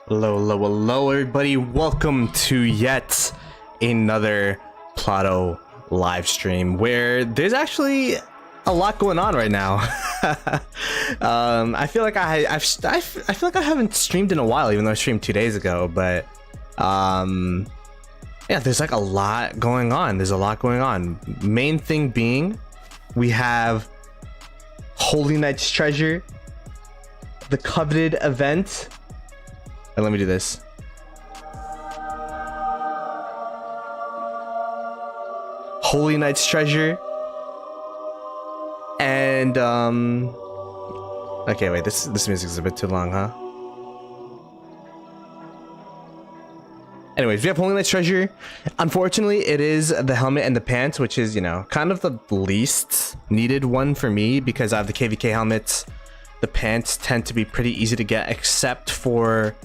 Hello, everybody. Welcome to yet another Ploto live stream where there's actually a lot going on right now. I feel like I feel like I haven't streamed in a while, even though I streamed 2 days ago. But yeah, there's like a lot going on. There's a lot going on. Main thing being, we have Holy Knight's Treasure, the coveted event. And let me do this. Holy Knight's Treasure. And okay, wait, this music is a bit too long, huh? Anyways, we have Holy Knight's Treasure. Unfortunately, it is the helmet and the pants, which is, you know, kind of the least needed one for me because I have the KVK helmets. The pants tend to be pretty easy to get, except for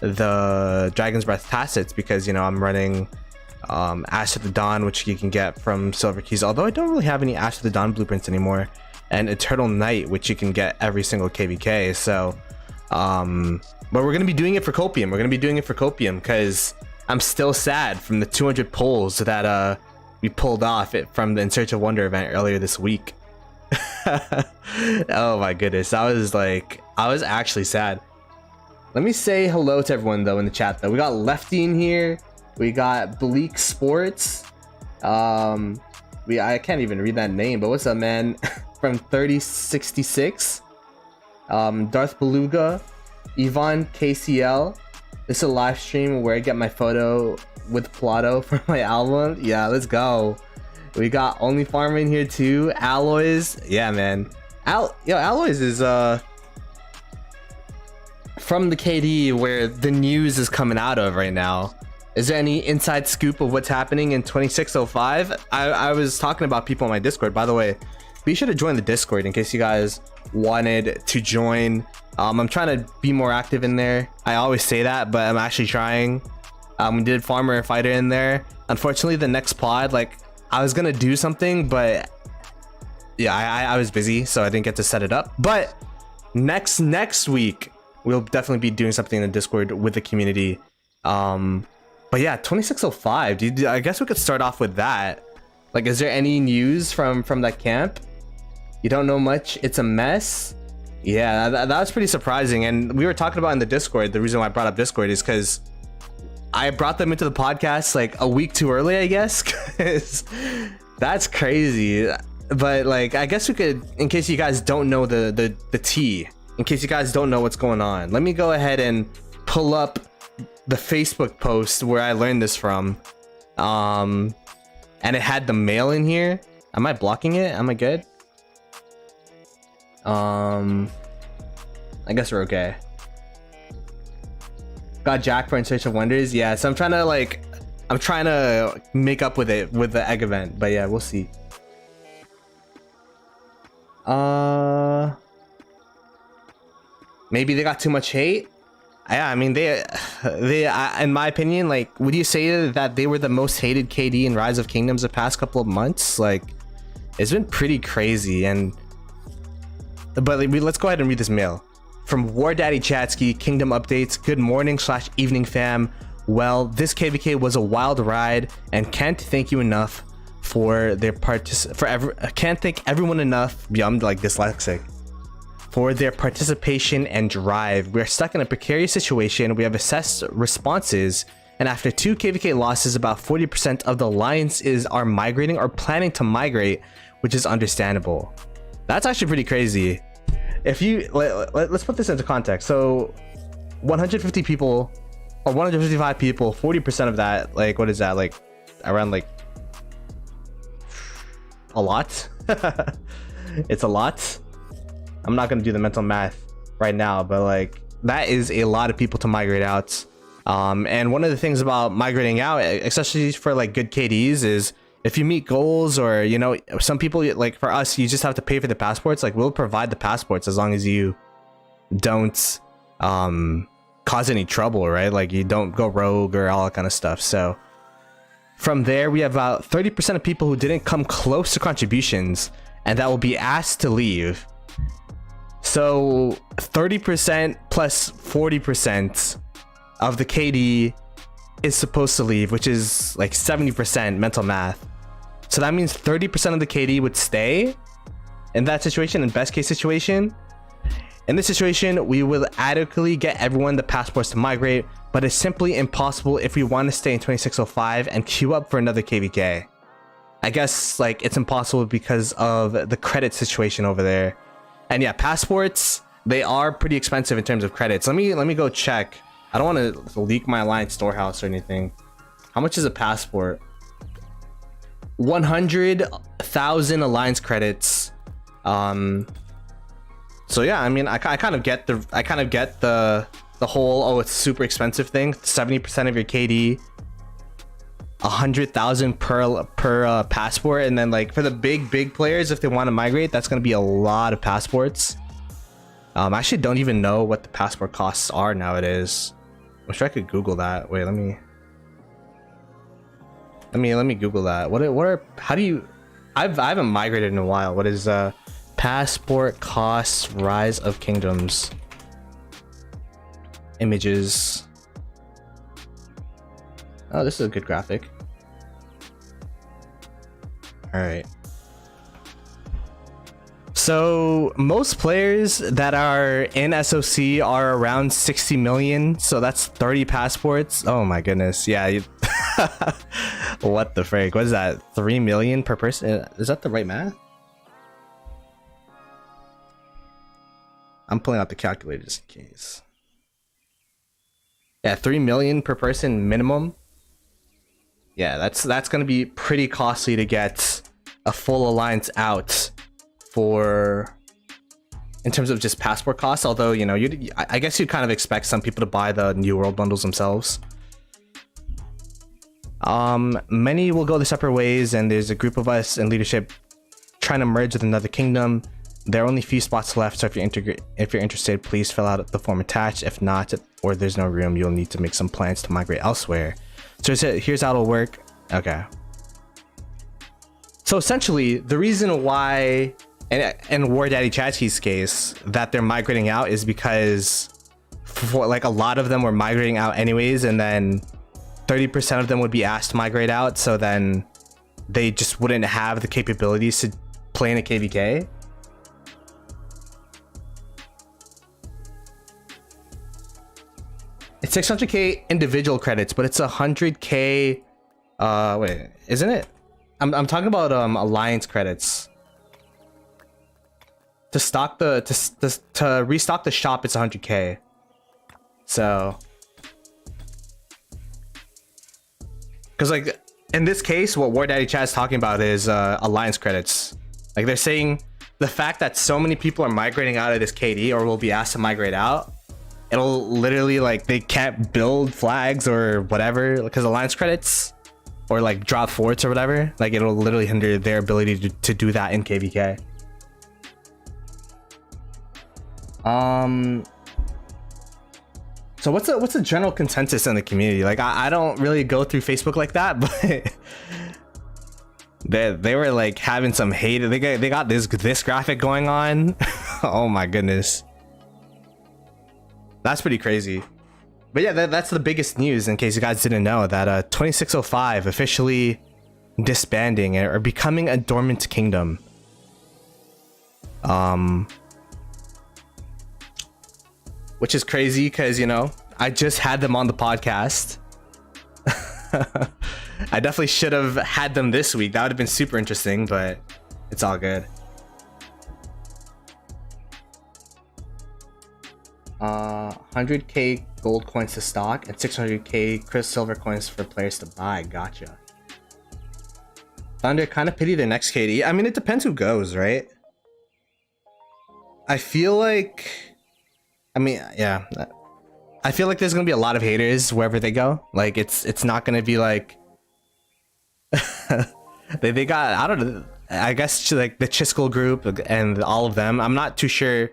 the Dragon's Breath Tacits, because, you know, I'm running Ash of the Dawn, which you can get from Silver Keys, although I don't really have any Ash of the Dawn blueprints anymore, and Eternal Night, which you can get every single KVK. So but we're gonna be doing it for Copium. We're gonna be doing it for Copium because I'm still sad from the 200 pulls that we pulled off it from the In Search of Wonder event earlier this week. Oh my goodness, I was actually sad. Let me say hello to everyone though in the chat though. We got Lefty in here. We got Bleak Sports. I can't even read that name, but what's up, man? From 3066. Darth Beluga. Yvonne KCL. This is a live stream where I get my photo with Ploto for my album. Yeah, let's go. We got Only Farmer in here too. Alloys. Yeah, man. Alloys is from the KD where the news is coming out of right now. Is there any inside scoop of what's happening in 2605? I was talking about people on my Discord. By the way, be sure to join the Discord in case you guys wanted to join. I'm trying to be more active in there. I always say that, but I'm actually trying. We did Farmer and Fighter in there. Unfortunately, the next pod, like, I was gonna do something, but yeah, I was busy, so I didn't get to set it up. But next week, we'll definitely be doing something in the Discord with the community. But yeah, 2605, dude, I guess we could start off with that. Like, is there any news from that camp? You don't know much? It's a mess? Yeah, that was pretty surprising. And we were talking about in the Discord, the reason why I brought up Discord is because I brought them into the podcast like a week too early, I guess, because that's crazy. But like, I guess we could, in case you guys don't know the tea, in case you guys don't know what's going on, let me go ahead and pull up the Facebook post where I learned this from. And it had the mail in here. Am I blocking it? Am I good? I guess we're okay. Got Jack for In Search of Wonders. Yeah, so I'm trying to make up with it with the egg event, but yeah, we'll see. Maybe they got too much hate. Yeah, I mean, they in my opinion, like, would you say that they were the most hated KD in Rise of Kingdoms the past couple of months? Like, it's been pretty crazy. But let's go ahead and read this mail from War Daddy Chatsky. Kingdom updates. Good morning / evening, fam. Well, this KVK was a wild ride, and can't thank you enough for their can't thank everyone enough. Yeah, I'm like dyslexic. For their participation and drive. We're stuck in a precarious situation. We have assessed responses, and after 2 KVK losses, about 40% of the alliances are migrating or planning to migrate, which is understandable. That's actually pretty crazy. If you let's put this into context. So 150 people or 155 people, 40% of that, like, what is that, like around like a lot? It's a lot. I'm not going to do the mental math right now, but like, that is a lot of people to migrate out. And one of the things about migrating out, especially for like good KDs, is if you meet goals, or, you know, some people, like for us, you just have to pay for the passports. Like, we'll provide the passports as long as you don't cause any trouble, right? Like, you don't go rogue or all that kind of stuff. So from there, we have about 30% of people who didn't come close to contributions, and that will be asked to leave. So 30% plus 40%, of the KD is supposed to leave, which is like 70% mental math. So that means 30% of the KD would stay in that situation, in best case situation. In this situation, we will adequately get everyone the passports to migrate, but it's simply impossible if we want to stay in 2605 and queue up for another KVK. I guess like it's impossible because of the credit situation over there. And yeah, passports, they are pretty expensive in terms of credits. Let me go check. I don't want to leak my Alliance storehouse or anything. How much is a passport? 100,000 Alliance credits. So yeah, I mean, I kind of get the whole, oh, it's super expensive thing. 70% of your KD, 100,000 per passport, and then like for the big players, if they want to migrate, that's gonna be a lot of passports. I actually don't even know what the passport costs are nowadays. I'm sure I could Google that. Wait, let me Google that. What are how do you? I haven't migrated in a while. What is passport costs, rise of kingdoms, images? Oh, this is a good graphic. All right. So most players that are in SOC are around 60 million. So that's 30 passports. Oh my goodness. Yeah. What the frick? What is that? 3 million per person? Is that the right math? I'm pulling out the calculator just in case. Yeah, 3 million per person minimum. Yeah, that's going to be pretty costly to get a full alliance out for, in terms of just passport costs. Although, you know, I guess you'd kind of expect some people to buy the New World bundles themselves. Many will go their separate ways, and there's a group of us in leadership trying to merge with another kingdom. There are only a few spots left, so if you're interested, please fill out the form attached. If not, or there's no room, you'll need to make some plans to migrate elsewhere. So here's how it'll work. Okay. So essentially, the reason why, in War Daddy Chatsky's case, that they're migrating out is because for like a lot of them were migrating out anyways, and then 30% of them would be asked to migrate out, so then they just wouldn't have the capabilities to play in a KVK. It's 600k individual credits, but it's 100k. Wait, isn't it? I'm talking about alliance credits. To stock the to restock the shop, it's 100k. So, because like in this case, what War Daddy Chat is talking about is alliance credits. Like they're saying the fact that so many people are migrating out of this KD or will be asked to migrate out, it'll literally, like, they can't build flags or whatever because alliance credits, or like drop forts or whatever. Like it'll literally hinder their ability to do that in KVK. So what's the general consensus in the community? Like I don't really go through Facebook like that, but they were like having some hate. They got this graphic going on. Oh my goodness. That's pretty crazy. But yeah, that's the biggest news, in case you guys didn't know, that 2605 officially disbanding or becoming a dormant kingdom. Which is crazy because, you know, I just had them on the podcast. I definitely should have had them this week. That would have been super interesting, but it's all good. 100k gold coins to stock and 600k silver coins for players to buy. Gotcha. Thunder kind of pity their next KD. I mean, it depends who goes, right? I feel like, I mean, yeah, I feel like there's gonna be a lot of haters wherever they go. Like it's not gonna be like they got, I don't know, I guess like the Chiskel group and all of them. I'm not too sure.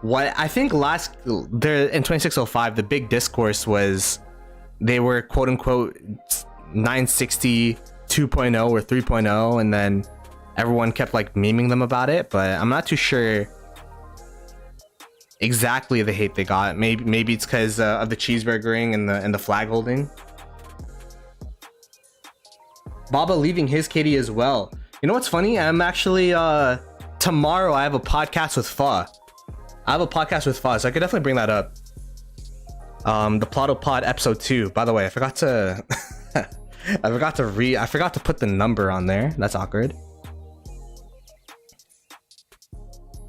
What I think there in 2605, the big discourse was they were quote unquote 960 2.0 or 3.0, and then everyone kept like memeing them about it, but I'm not too sure exactly the hate they got. Maybe it's because of the cheeseburgering and the flag holding. Baba leaving his KD as well. You know what's funny? I'm actually tomorrow I have a podcast with Fa. So I could definitely bring that up. The Ploto Pod episode 2. By the way, I forgot to I forgot to put the number on there. That's awkward.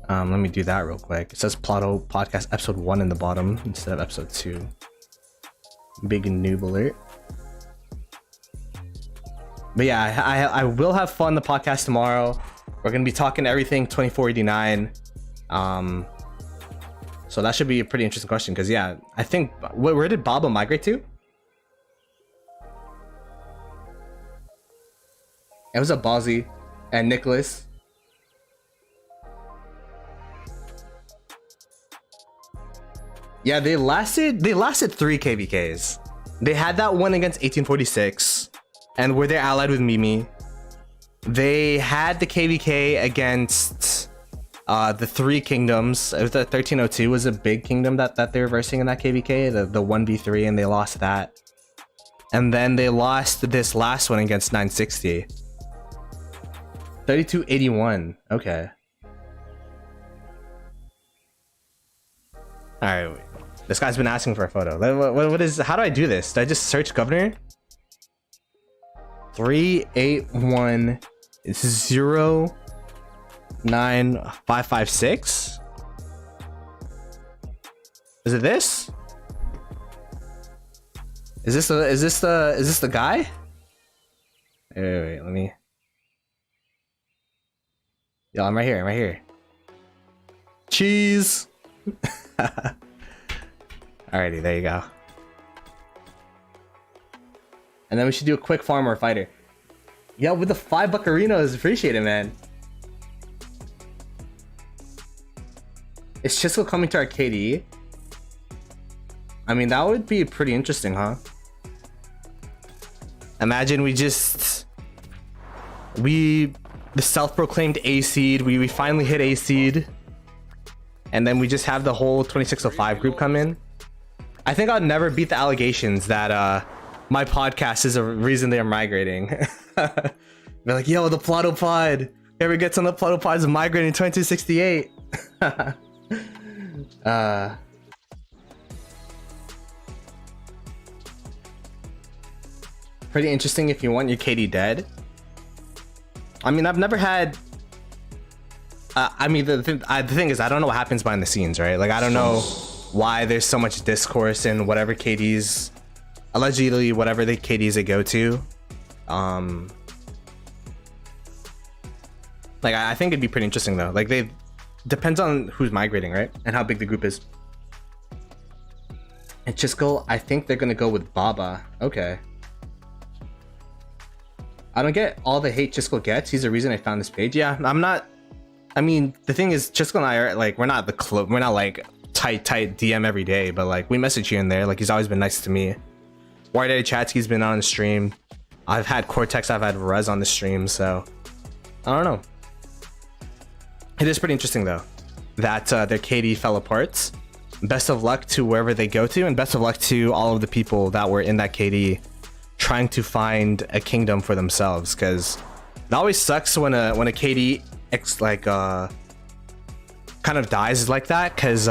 Let me do that real quick. It says Ploto Podcast episode 1 in the bottom instead of episode 2. Big noob alert. But yeah, I will have fun the podcast tomorrow. We're gonna be talking everything 2489. So that should be a pretty interesting question, because yeah, I think where did Baba migrate to? It was a Ballsy and Nicholas. Yeah, they lasted 3 KVKs. They had that one against 1846, and where they're allied with Mimi. They had the KVK against the 3 kingdoms. It was the 1302 was a big kingdom that they were versing in that KVK, the 1v3, and they lost that. And then they lost this last one against 960. 3281. Okay. All right. Wait. This guy's been asking for a photo. What is? How do I do this? Do I just search governor? 381 09556. Is it this? Is this the guy? Wait, let me. Yo, I'm right here. Cheese. Alrighty, there you go. And then we should do a quick farm or fighter. Yeah, with the 5 buccarinos, appreciate it, man. Is Chisco coming to our KD? I mean, that would be pretty interesting, huh? Imagine the self-proclaimed A seed, we finally hit A seed, and then we just have the whole 2605 group come in. I think I'll never beat the allegations that my podcast is a reason they are migrating. They're like, yo, the Ploto Pod. Whoever gets on the Ploto Pod is migrating 2268. Pretty interesting if you want your KD dead. I mean, I've never had... I mean, the thing is, I don't know what happens behind the scenes, right? Like, I don't know why there's so much discourse in whatever KDs... Allegedly, whatever the KDs they go to. Like, I think it'd be pretty interesting, though. Like, they... Depends on who's migrating, right? And how big the group is. And Chisco, I think they're gonna go with Baba. Okay. I don't get all the hate Chisco gets. He's the reason I found this page. Yeah, I'm not... I mean, the thing is, Chisco and I are, like, we're not like, tight DM every day, but, like, we message here and there. Like, he's always been nice to me. White Eddie Chatsky's been on the stream. I've had Cortex, I've had Rez on the stream, so... I don't know. It is pretty interesting, though, that their KD fell apart. Best of luck to wherever they go to, and best of luck to all of the people that were in that KD trying to find a kingdom for themselves, because it always sucks when a KD kind of dies like that, because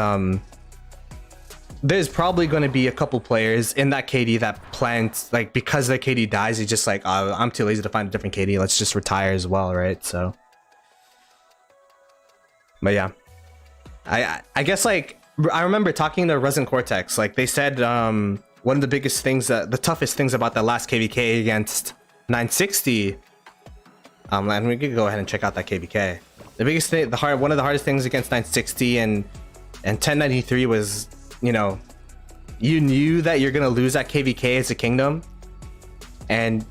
there's probably going to be a couple players in that KD that plans, like, because their KD dies, he's just like, oh, I'm too lazy to find a different KD, let's just retire as well, right? So, but yeah, I guess, like, I remember talking to Resin Cortex, like, they said one of the biggest things, the toughest things about that last KVK against 960, and we could go ahead and check out that KVK. The biggest thing, one of the hardest things against 960 and 1093 was, you know, you knew that you're gonna lose that KVK as a kingdom, and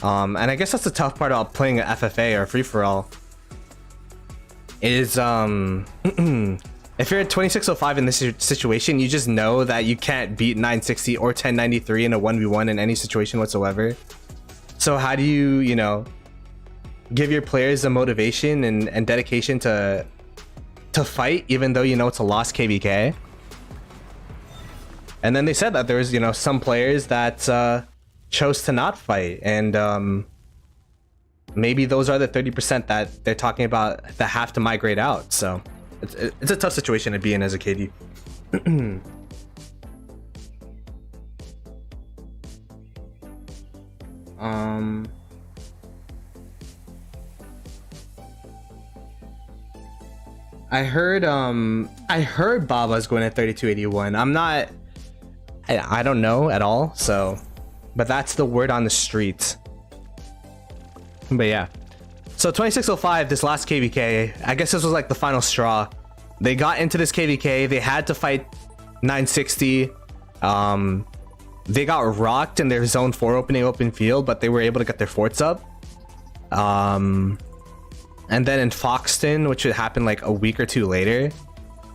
I guess that's the tough part about playing an FFA or free for all. Is if you're at 2605 in this situation, you just know that you can't beat 960 or 1093 in a 1v1 in any situation whatsoever. So how do you, give your players the motivation and dedication to to fight, even though you know it's a lost KVK. And then they said that there was, you know, some players that chose to not fight, and maybe those are the 30% that they're talking about that have to migrate out. So it's a tough situation to be in as a KD. I heard Baba's going at 3281. I don't know at all, so, but that's the word on the street. But yeah, so 2605, this last KVK, I guess this was like the final straw. They got into this KVK, they had to fight 960. They got rocked in their zone 4 opening open field, but they were able to get their forts up. And then in Foxton, which would happen like a week or two later,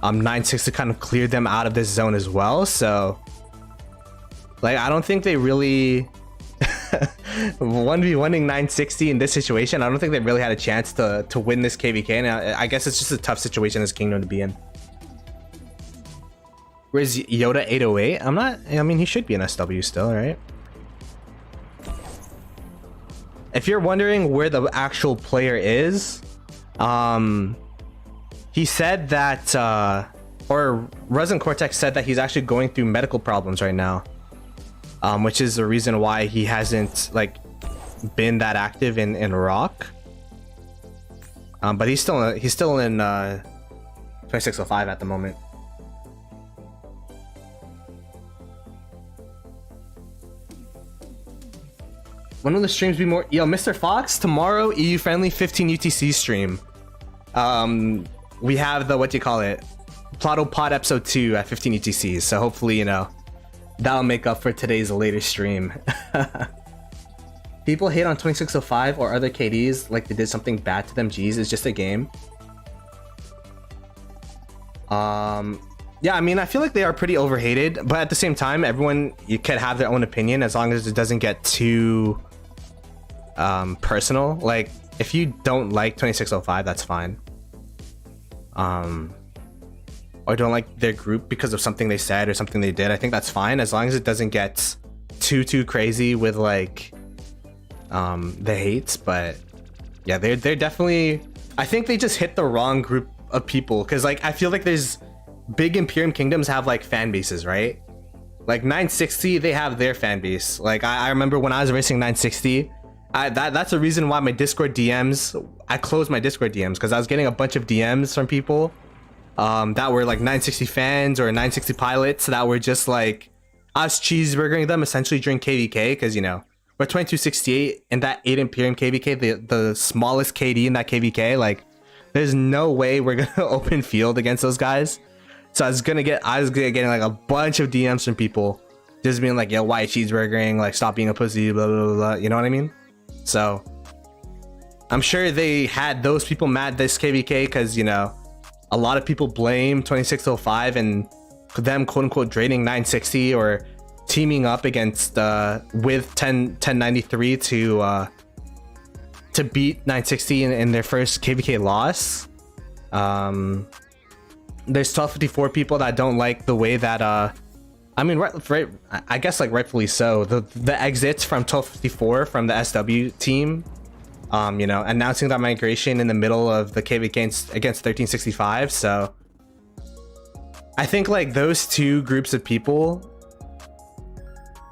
960 kind of cleared them out of this zone as well. So like, I don't think they really 1v1ing 960 in this situation. I don't think they really had a chance to win this KVK, and I guess it's just a tough situation as Kingdom to be in. Where's Yoda 808? I mean, he should be an SW still, right? If you're wondering where the actual player is, he said that, or Resin Cortex said that he's actually going through medical problems right now, which is the reason why he hasn't like been that active in Rock. But he's still in 2605 at the moment. When will the streams be more? Yo, Mr. Fox, tomorrow EU friendly 15 UTC stream. We have the, what do you call it, Ploto Pod episode 2 at 15 UTC. So hopefully, you know, that'll make up for today's latest stream. People hate on 2605 or other KDs like they did something bad to them. Geez, it's just a game. Yeah, I mean, I feel like they are pretty overhated, but at the same time, everyone, you can have their own opinion as long as it doesn't get too personal. Like, if you don't like 2605, that's fine. Or don't like their group because of something they said or something they did, I think that's fine, as long as it doesn't get too crazy with like the hates. But yeah, they're definitely, I think they just hit the wrong group of people, because like I feel like there's big Imperium kingdoms have like fan bases, right? Like 960, they have their fan base. Like I remember when I was racing 960, that's the reason why my Discord DMs, I closed my Discord DMs, because I was getting a bunch of DMs from people that were like 960 fans or 960 pilots that were just like us cheeseburgering them essentially during KVK, because you know we're 2268 in that 8 Imperium KVK, the smallest KD in that KVK. Like there's no way we're gonna open field against those guys. So I was getting like a bunch of DMs from people just being like, yo, why cheeseburgering, like stop being a pussy, blah blah blah, you know what I mean? So I'm sure they had those people mad this KVK because, you know, a lot of people blame 2605 and them quote unquote draining 960 or teaming up against with 1093 to beat 960 in their first KVK loss. There's 1254 people that don't like the way that I mean, right, I guess like rightfully so, the exits from 1254 from the SW team, you know, announcing that migration in the middle of the KVK against 1365. So I think like those two groups of people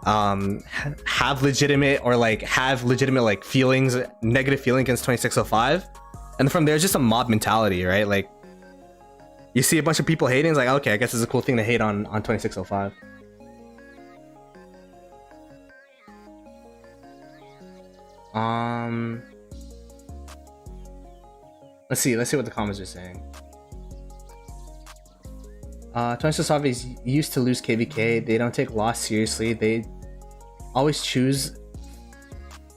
have legitimate like feelings, negative feeling against 2605, and from there it's just a mob mentality, right? Like you see a bunch of people hating, it's like, okay, I guess it's a cool thing to hate on 2605. Let's see what the comments are saying. 2605 is used to lose KVK. They don't take loss seriously. They always choose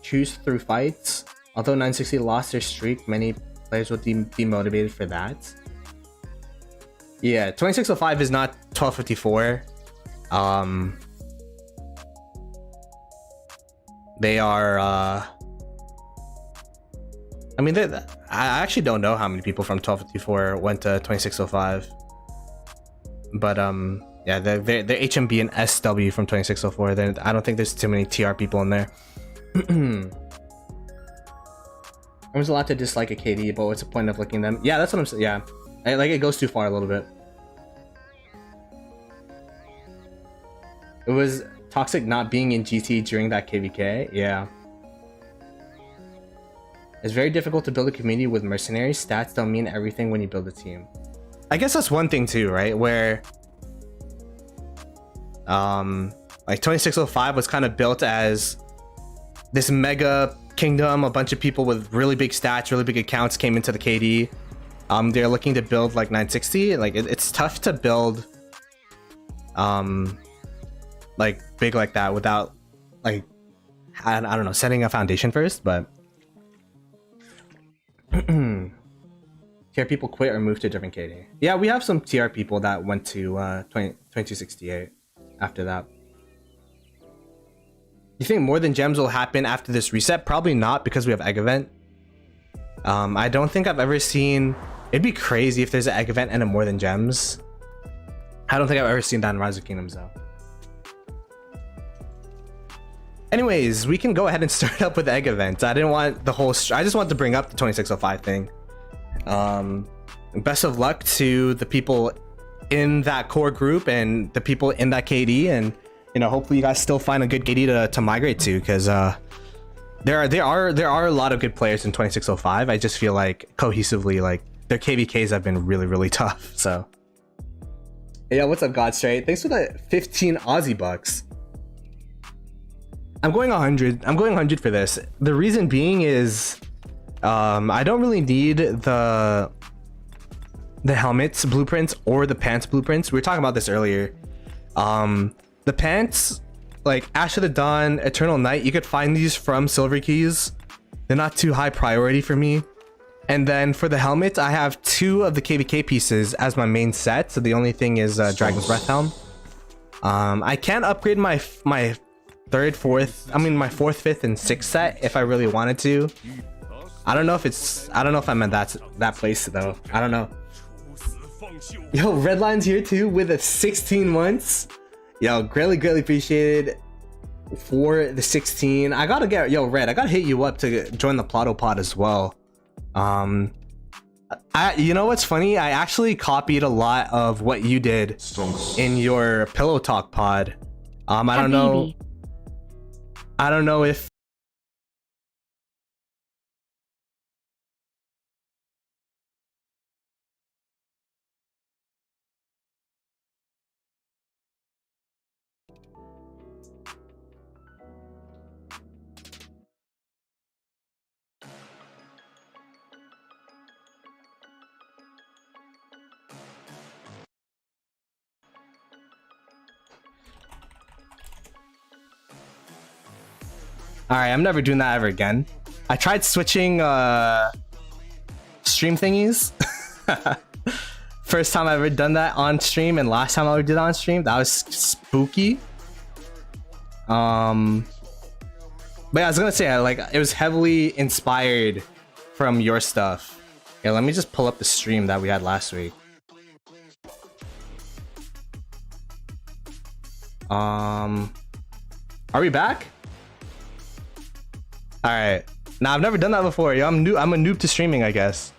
through fights. Although 960 lost their streak, many players will be motivated for that. Yeah, 2605 is not 1254. They are I mean, I actually don't know how many people from 1254 went to 2605. But yeah, they're HMB and SW from 2604. Then I don't think there's too many TR people in there. I was allowed to dislike a KD, but what's the point of looking them? Yeah, that's what I'm saying. Yeah, like it goes too far a little bit. It was toxic not being in GT during that KVK. Yeah. It's very difficult to build a community with mercenaries. Stats don't mean everything when you build a team. I guess that's one thing too, right? Where like 2605 was kind of built as this mega kingdom. A bunch of people with really big stats, really big accounts came into the KD. They're looking to build like 960. Like it's tough to build like big like that without like I don't know, setting a foundation first. But TR people quit or moved to a different KD. Yeah, we have some TR people that went to 2268 after that. You think more than gems will happen after this reset? Probably not, because we have egg event. I don't think I've ever seen. It'd be crazy if there's an egg event and a more than gems. I don't think I've ever seen that in Rise of Kingdoms though. Anyways, we can go ahead and start up with the egg event. I didn't want the whole. I just wanted to bring up the 2605 thing. Best of luck to the people in that core group and the people in that KD, and you know, hopefully you guys still find a good KD to migrate to, because there are a lot of good players in 2605. I just feel like cohesively, like their KVKs have been really tough. So hey, yo, what's up, God Straight? Thanks for the 15 Aussie bucks. I'm going 100. I'm going 100 for this. The reason being is I don't really need the helmets blueprints or the pants blueprints. We were talking about this earlier. The pants, like Ash of the Dawn, Eternal Night, you could find these from Silver Keys. They're not too high priority for me. And then for the helmet, I have 2 of the KVK pieces as my main set. So the only thing is Dragon's Breath helm. I can upgrade my 3rd, 4th, I mean my 4th, 5th, and 6th set if I really wanted to. I don't know if I'm at that place though. I don't know. Yo, Redline's here too with a 16 months. Yo, greatly appreciated for the 16. I gotta get, yo, Red, I gotta hit you up to join the Ploto pod as well. You know what's funny? I actually copied a lot of what you did in your Pillow Talk pod. I don't know if all right, I'm never doing that ever again. I tried switching stream thingies. First time I've ever done that on stream, and last time I ever did it on stream, that was spooky. But yeah, I was gonna say, like, it was heavily inspired from your stuff. Yeah, let me just pull up the stream that we had last week. Are we back? All right. Now, I've never done that before. Yo, I'm a noob to streaming, I guess.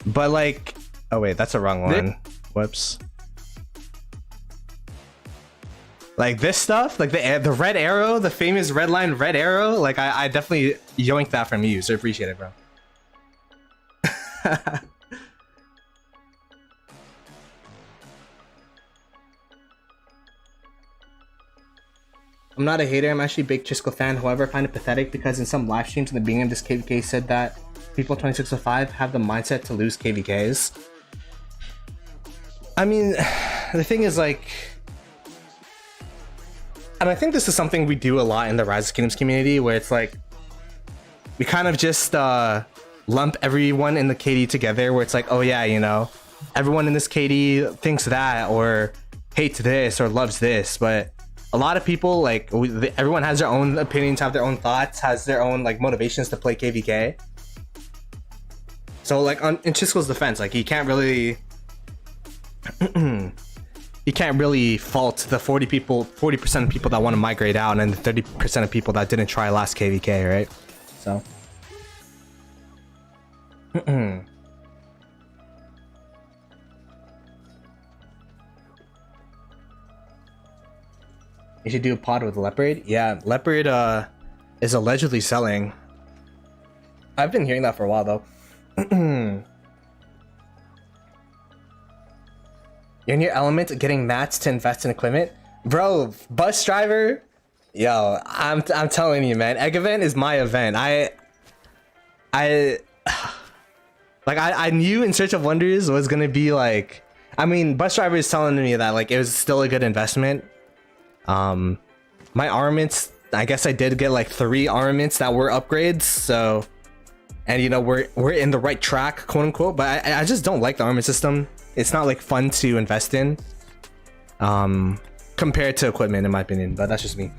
But like, oh wait, that's the wrong one. Whoops. Like this stuff, like the red arrow, the famous red line red arrow. Like I definitely yoinked that from you, so appreciate it, bro. I'm not a hater, I'm actually a big Chisco fan. However, I find it pathetic because in some live streams in the beginning of this KVK said that people 2605 have the mindset to lose KVKs. I mean, the thing is, like, and I think this is something we do a lot in the Rise of Kingdoms community, where it's like we kind of just lump everyone in the KD together, where it's like, oh yeah, you know, everyone in this KD thinks that or hates this or loves this. But a lot of people, like, everyone has their own opinions, have their own thoughts, has their own like motivations to play KVK. So like in Chisco's defense, like he can't really you can't really fault the 40% of people that want to migrate out and the 30% of people that didn't try last KVK, right? So you should do a pod with Leopard. Yeah, Leopard is allegedly selling. I've been hearing that for a while though. You're in your element, getting mats to invest in equipment, bro. Bus driver, yo, I'm telling you, man. Egg event is my event. I knew In Search of Wonders was gonna be like. I mean, bus driver is telling me that like it was still a good investment. My armaments, I guess I did get like 3 armaments that were upgrades. So, and you know we're in the right track, quote unquote. But I just don't like the armament system. It's not like fun to invest in compared to equipment, in my opinion, but that's just me.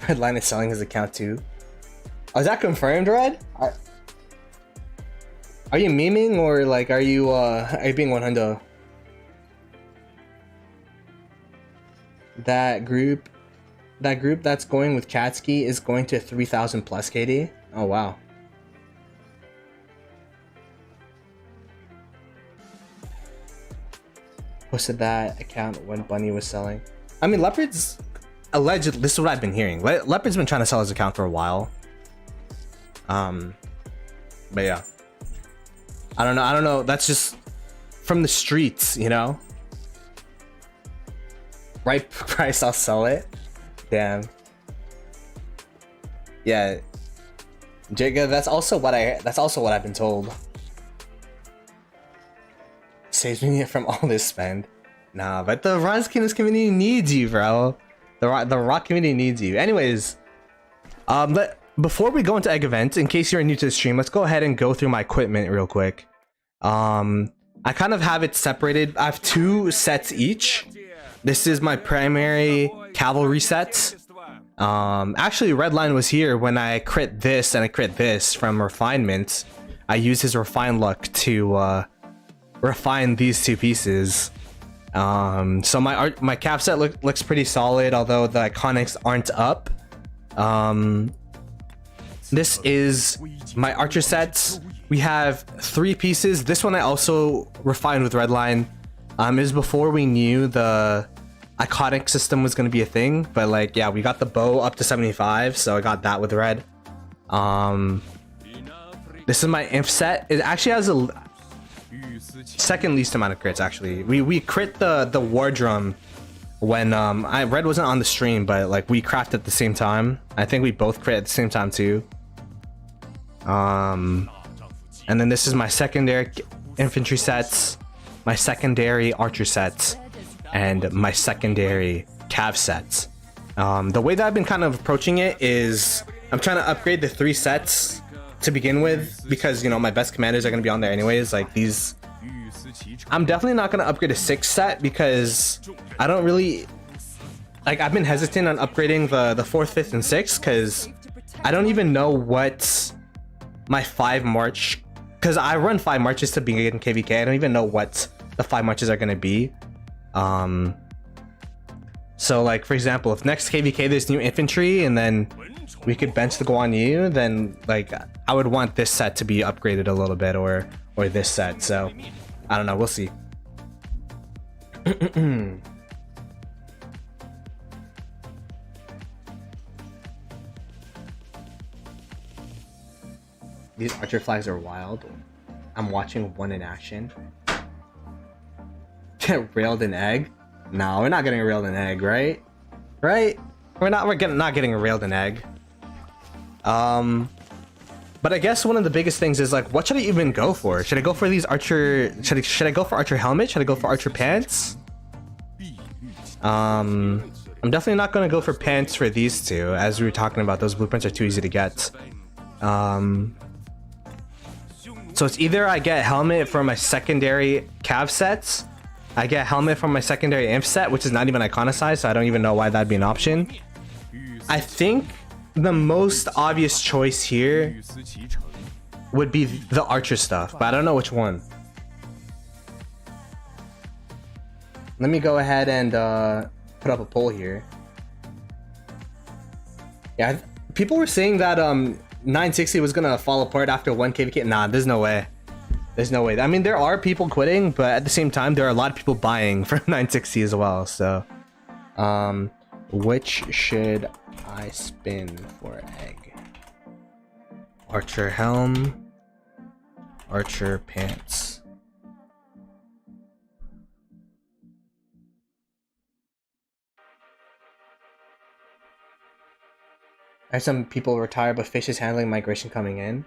Redline is selling his account too. Oh, is that confirmed, Red? Are you memeing or like are you being 100? That group that's going with Chatsky is going to 3,000 plus KD. Oh wow. Posted that account when Bunny was selling. I mean, Leopard's alleged. This is what I've been hearing. Leopard's been trying to sell his account for a while. But yeah, I don't know. That's just from the streets, you know. Right price, I'll sell it. Damn. Yeah, Jigga. That's also what I've been told. Saves me from all this spend. Nah, but the Ron's Kingdoms community needs you, bro. The rock community needs you. Anyways, before we go into egg event, in case you're new to the stream, let's go ahead and go through my equipment real quick. I kind of have it separated. I have 2 sets each. This is my primary cavalry set. Actually, Redline was here when I crit this and I crit this from refinement. I used his refine luck to refine these 2 pieces. So my cap set looks pretty solid, although the iconics aren't up. This is my archer sets. We have 3 pieces. This one I also refined with Redline. It was before we knew the iconic system was going to be a thing, but like, yeah, we got the bow up to 75, so I got that with red. This is my imp set. It actually has a second least amount of crits. Actually, we crit the war drum when red wasn't on the stream, but like we crafted at the same time. I think we both crit at the same time too. And then this is my secondary infantry sets, my secondary archer sets, and my secondary cav sets. The way that I've been kind of approaching it is I'm trying to upgrade the 3 sets to begin with, because you know my best commanders are going to be on there anyways. Like these, I'm definitely not going to upgrade a 6 set because I don't really like. I've been hesitant on upgrading the 4th, 5th, and 6th because I don't even know what my 5 march, because I run 5 marches to begin KVK. I don't even know what the 5 marches are going to be. So like for example, if next KVK there's new infantry and then we could bench the Guan Yu, then like I would want this set to be upgraded a little bit, or this set. So I don't know, we'll see. These archer flags are wild. I'm watching one in action. Get railed in egg? No, we're not getting a railed in egg, right? Right? We're not getting a railed in egg. But I guess one of the biggest things is like, what should I even go for? Should I go for these archer? Should I go for archer helmet? Should I go for archer pants? I'm definitely not gonna go for pants for these 2, as we were talking about. Those blueprints are too easy to get. So it's either I get helmet for my secondary cav sets, I get helmet from my secondary imp set, which is not even iconicized, so I don't even know why that'd be an option. I think the most obvious choice here would be the archer stuff, but I don't know which one. Let me go ahead and put up a poll here. Yeah, people were saying that 960 was gonna fall apart after 1 KVK. Nah, there's no way. There's no way. I mean, there are people quitting, but at the same time, there are a lot of people buying for 960 as well. So, which should I spin for egg? Archer helm, archer pants. I have some people retire, but fish is handling migration coming in.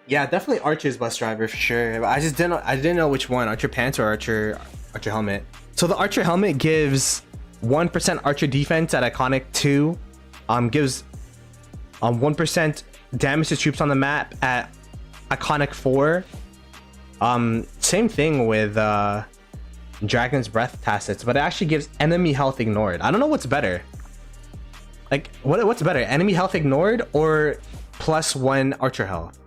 Yeah, definitely Archer's bus driver for sure. I didn't know which one, Archer pants or Archer helmet. So the Archer helmet gives 1% Archer defense at Iconic 2. Gives 1% damage to troops on the map at Iconic 4. Same thing with Dragon's Breath tacits, but it actually gives enemy health ignored. I don't know what's better. Like, what's better? Enemy health ignored or +1 Archer health?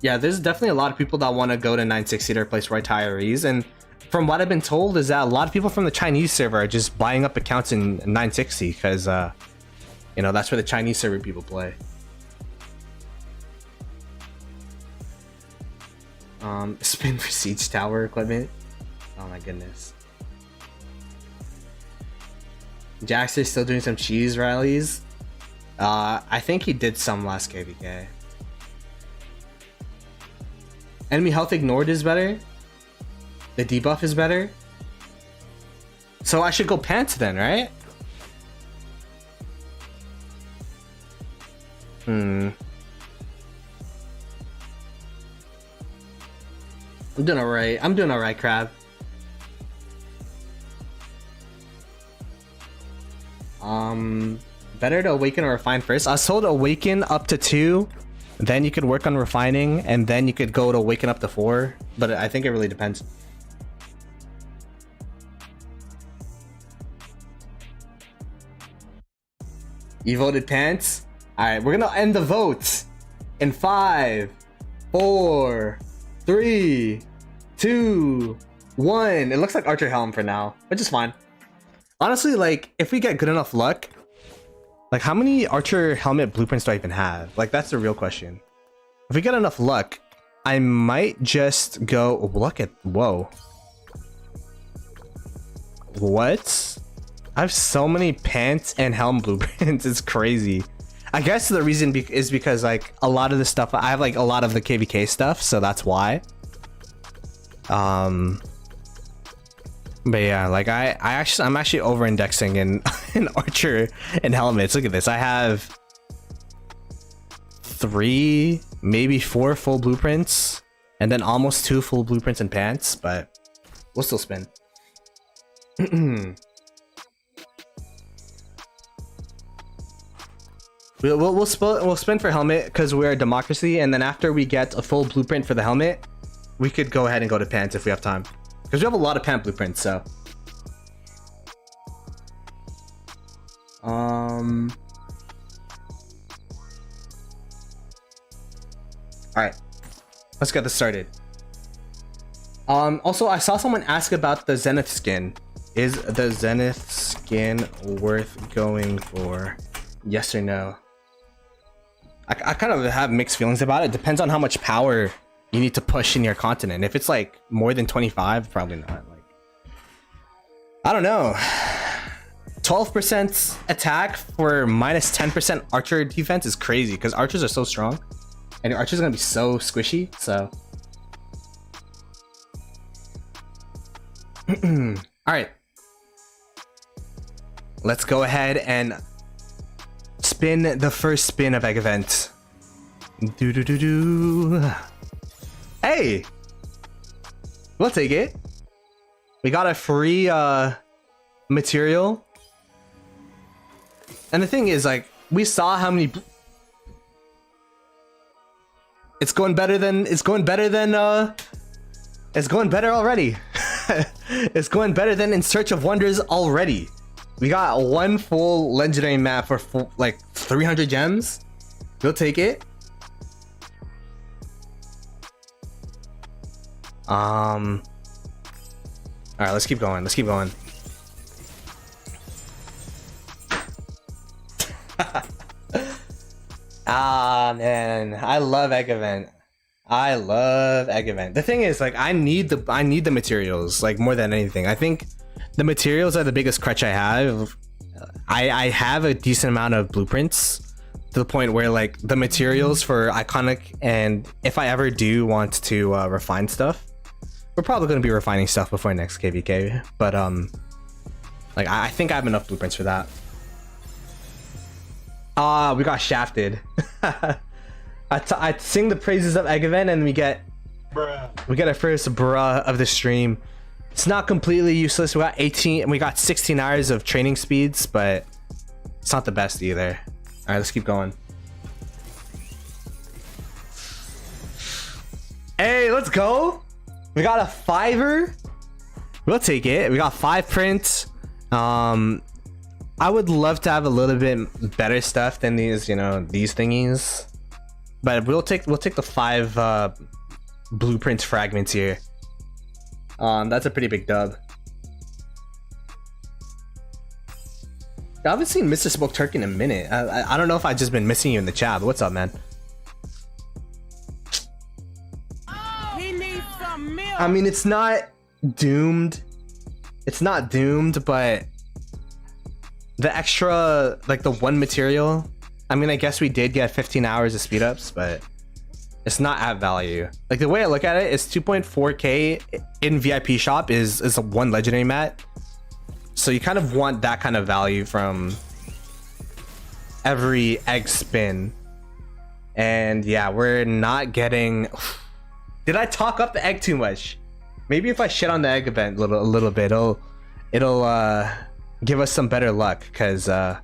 Yeah, there's definitely a lot of people that want to go to 960 to replace retirees, and from what I've been told is that a lot of people from the Chinese server are just buying up accounts in 960 because you know, that's where the Chinese server people play. Spin for siege tower equipment. Oh my goodness. Jaxter's still doing some cheese rallies. I think he did some last KVK. Enemy health ignored is better. The debuff is better. So I should go pants then, right? I'm doing alright. I'm doing alright, Crab. Better to awaken or refine first. I was told awaken up to 2. Then you could work on refining, and then you could go to awaken up to 4. But I think it really depends. You voted pants? Alright, we're gonna end the vote in 5, 4, 3, 2, 1. It looks like Archer Helm for now, which is fine. Honestly, like, if we get good enough luck, like, how many Archer helmet blueprints do I even have? Like, that's the real question. If we get enough luck, I might just go... Look at... Whoa. What? I have so many pants and helm blueprints. It's crazy. I guess the reason is because, like, a lot of the stuff... I have, like, a lot of the KVK stuff, so that's why. But yeah, like I'm actually over-indexing in in Archer and helmets. Look at this. I have 3, maybe 4 full blueprints, and then almost 2 full blueprints and pants. But we'll still spin. we'll spin for helmet because we're a democracy, and then after we get a full blueprint for the helmet, we could go ahead and go to pants if we have time. Because we have a lot of pant blueprints, so. Alright. Let's get this started. Also, I saw someone ask about the Zenith skin. Is the Zenith skin worth going for? Yes or no? I kind of have mixed feelings about it. Depends on how much power you need to push in your continent. If it's like more than 25, probably not. Like, I don't know. 12% attack for minus 10% archer defense is crazy because archers are so strong, and your archers are gonna be so squishy. So, all right, let's go ahead and spin the first spin of egg event. Do do do do. Hey, we'll take it. We got a free material, and the thing is, like, we saw how many. It's going better than It's going better already. It's going better than In Search of Wonders already. We got one full legendary map for like 300 gems. We'll take it. All right, let's keep going. Let's keep going. Ah, man, I love egg event. I love egg event. The thing is, like, I need the materials, like, more than anything. I think the materials are the biggest crutch I have. I have a decent amount of blueprints to the point where, like, the materials for iconic, and if I ever do want to refine stuff, we're probably going to be refining stuff before next KVK. But like, I think I have enough blueprints for that. We got shafted. I sing the praises of egg event, and we get our first bruh of the stream. It's not completely useless. We got 18 and we got 16 hours of training speeds, but it's not the best either. All right, let's keep going. Hey, let's go. We got a 5er. We'll take it. We got 5 prints. I would love to have a little bit better stuff than these, you know, these thingies. But we'll take the 5 blueprint fragments here. That's a pretty big dub. I haven't seen Mr. Smoke Turkey in a minute. I don't know if I've just been missing you in the chat, but what's up, man? He needs some milk. I mean, it's not doomed. It's not doomed, but the extra, like the one material, I mean, I guess we did get 15 hours of speed ups, but it's not at value. Like, the way I look at it is 2.4k in VIP shop is a one legendary mat. So you kind of want that kind of value from every egg spin. And yeah, we're not getting... Did I talk up the egg too much? Maybe if I shit on the egg event a little bit, it'll give us some better luck, because the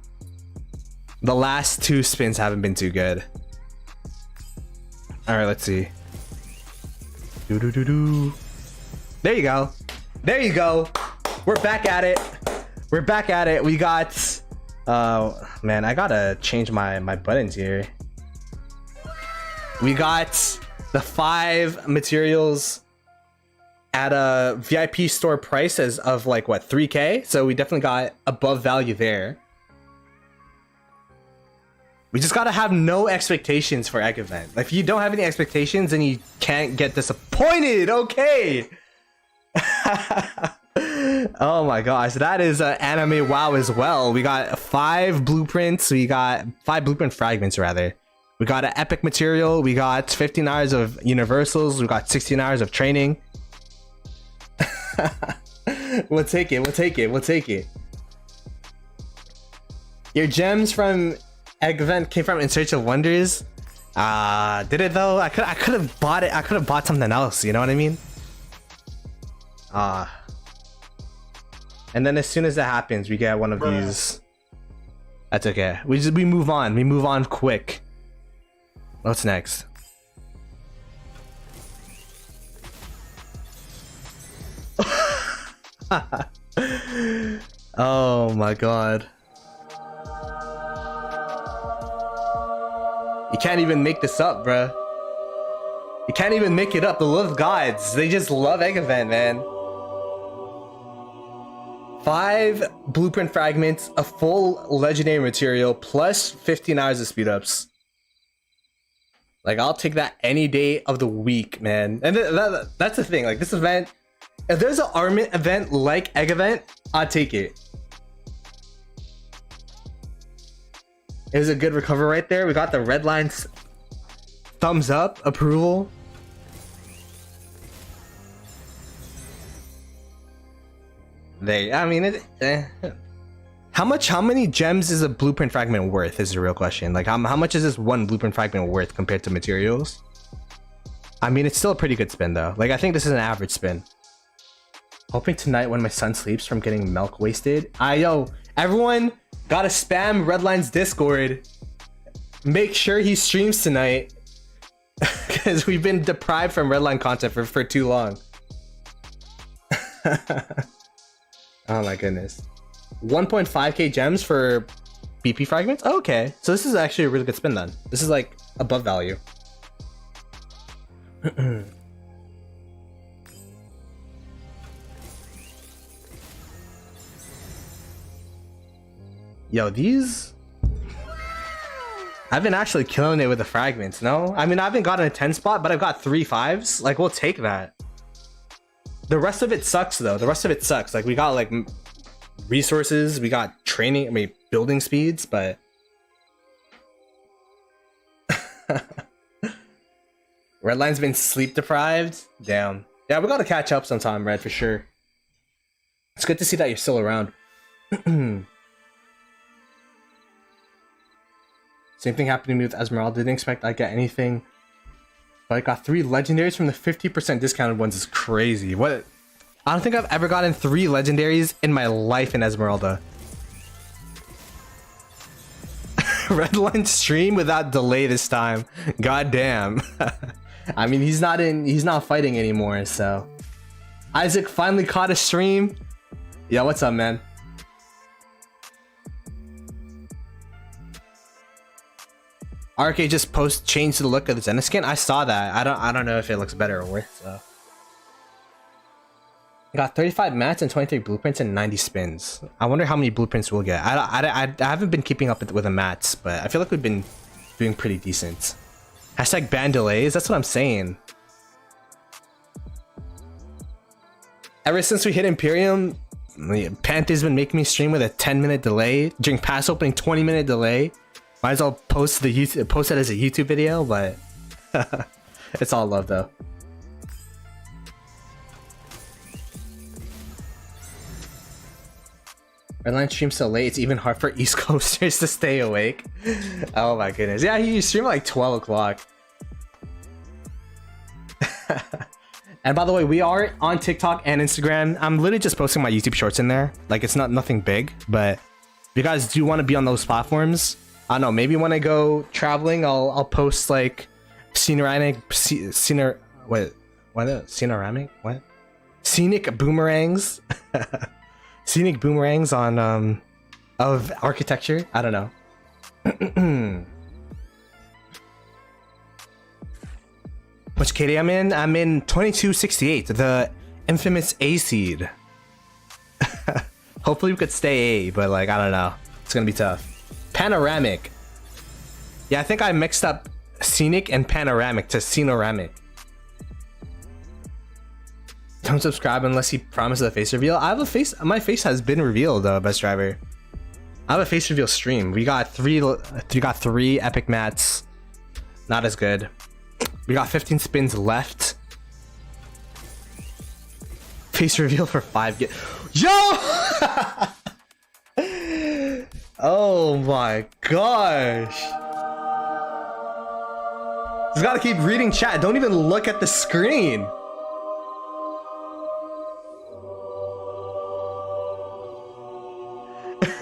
last 2 spins haven't been too good. All right, let's see. There you go. There you go. We're back at it. We're back at it. We got man, I gotta change my buttons here. We got the 5 materials at a VIP store price as of like what, 3k, so we definitely got above value there. We just gotta have no expectations for egg event. Like, if you don't have any expectations, then you can't get disappointed. Okay. Oh my gosh, that is anime wow as well. We got 5 blueprints. We got 5 blueprint fragments rather. We got an epic material. We got 15 hours of universals. We got 16 hours of training. We'll take it. We'll take it. We'll take it. Your gems from egg event came from In Search of Wonders. Did it though? I could have bought it. I could have bought something else, you know what I mean? And then as soon as that happens, we get one of these. That's okay. We move on. We move on quick. What's next? Oh my god. You can't even make this up, bruh. You can't even make it up. The love guides, they just love egg event, man. 5 blueprint fragments, a full legendary material, plus 15 hours of speed ups. Like, I'll take that any day of the week, man. And that's the thing. Like, this event, if there's an armament event like egg event, I'll take it. It was a good recover right there. We got the red lines, thumbs up, approval. I mean, how many gems is a blueprint fragment worth is the real question. Like, how much is this one blueprint fragment worth compared to materials? I mean, it's still a pretty good spin though. Like, I think this is an average spin. Hoping tonight when my son sleeps from getting milk wasted. Yo, everyone gotta spam Redline's Discord. Make sure he streams tonight. Because we've been deprived from Redline content for too long. Oh my goodness. 1.5k gems for BP fragments? Oh, okay. So this is actually a really good spin then. This is like above value. Yo, these... I've been actually killing it with the fragments, no? I mean, I haven't gotten a 10 spot, but I've got 3 5s. Like, we'll take that. The rest of it sucks, though. The rest of it sucks. Like, we got, like, resources. We got training, I mean, building speeds, but... Redline's been sleep deprived? Damn. Yeah, we gotta catch up sometime, Red, for sure. It's good to see that you're still around. Same thing happened to me with Esmeralda. Didn't expect I'd get anything. But I got 3 legendaries from the 50% discounted ones. Is crazy. What? I don't think I've ever gotten 3 legendaries in my life in Esmeralda. Redline stream without delay this time. God damn. I mean, he's not fighting anymore, so. Isaac finally caught a stream. Yo, what's up, man? RK just changed the look of the Zenith skin. I saw that. I don't know if it looks better or worse. So. I got 35 mats and 23 blueprints and 90 spins. I wonder how many blueprints we'll get. I haven't been keeping up with the mats, but I feel like we've been doing pretty decent. Hashtag ban delays. That's what I'm saying. Ever since we hit Imperium, Panthe's been making me stream with a 10-minute delay. During pass opening, 20-minute delay. Might as well post it as a YouTube video, but it's all love though. Redline streams so late, it's even hard for East Coasters to stay awake. Oh my goodness. Yeah, you stream at like 12 o'clock. And by the way, we are on TikTok and Instagram. I'm literally just posting my YouTube shorts in there. Like, it's nothing big, but if you guys do want to be on those platforms, I don't know, maybe when I go traveling, I'll post like scenic boomerangs. Scenic boomerangs on of architecture. I don't know. Which KD I'm in? I'm in 2268, the infamous A seed. Hopefully we could stay A, but like, I don't know. It's gonna be tough. Panoramic. Yeah, I think I mixed up scenic and panoramic to scenoramic. Don't subscribe unless you promise a face reveal. I have a face. My face has been revealed, best driver. I have a face reveal stream. We got three epic mats. Not as good. We got 15 spins left. Face reveal for 5. Yo! Oh my gosh. Just gotta keep reading chat. Don't even look at the screen.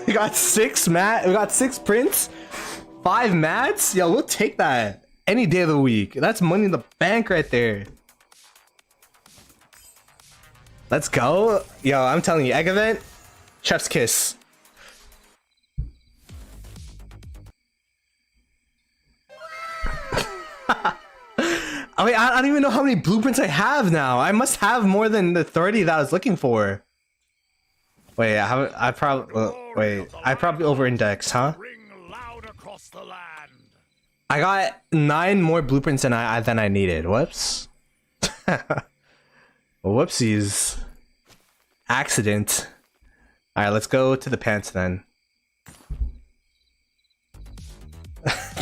We got 6 prints, 5 mats. Yo, we'll take that any day of the week. That's money in the bank right there. Let's go. Yo, I'm telling you, egg event, chef's kiss. I mean, I don't even know how many blueprints I have now. I must have more than the 30 that I was looking for. Wait, I probably over-indexed, huh? I got 9 more blueprints than I needed. Whoops. Whoopsies. Accident. All right, let's go to the pants then.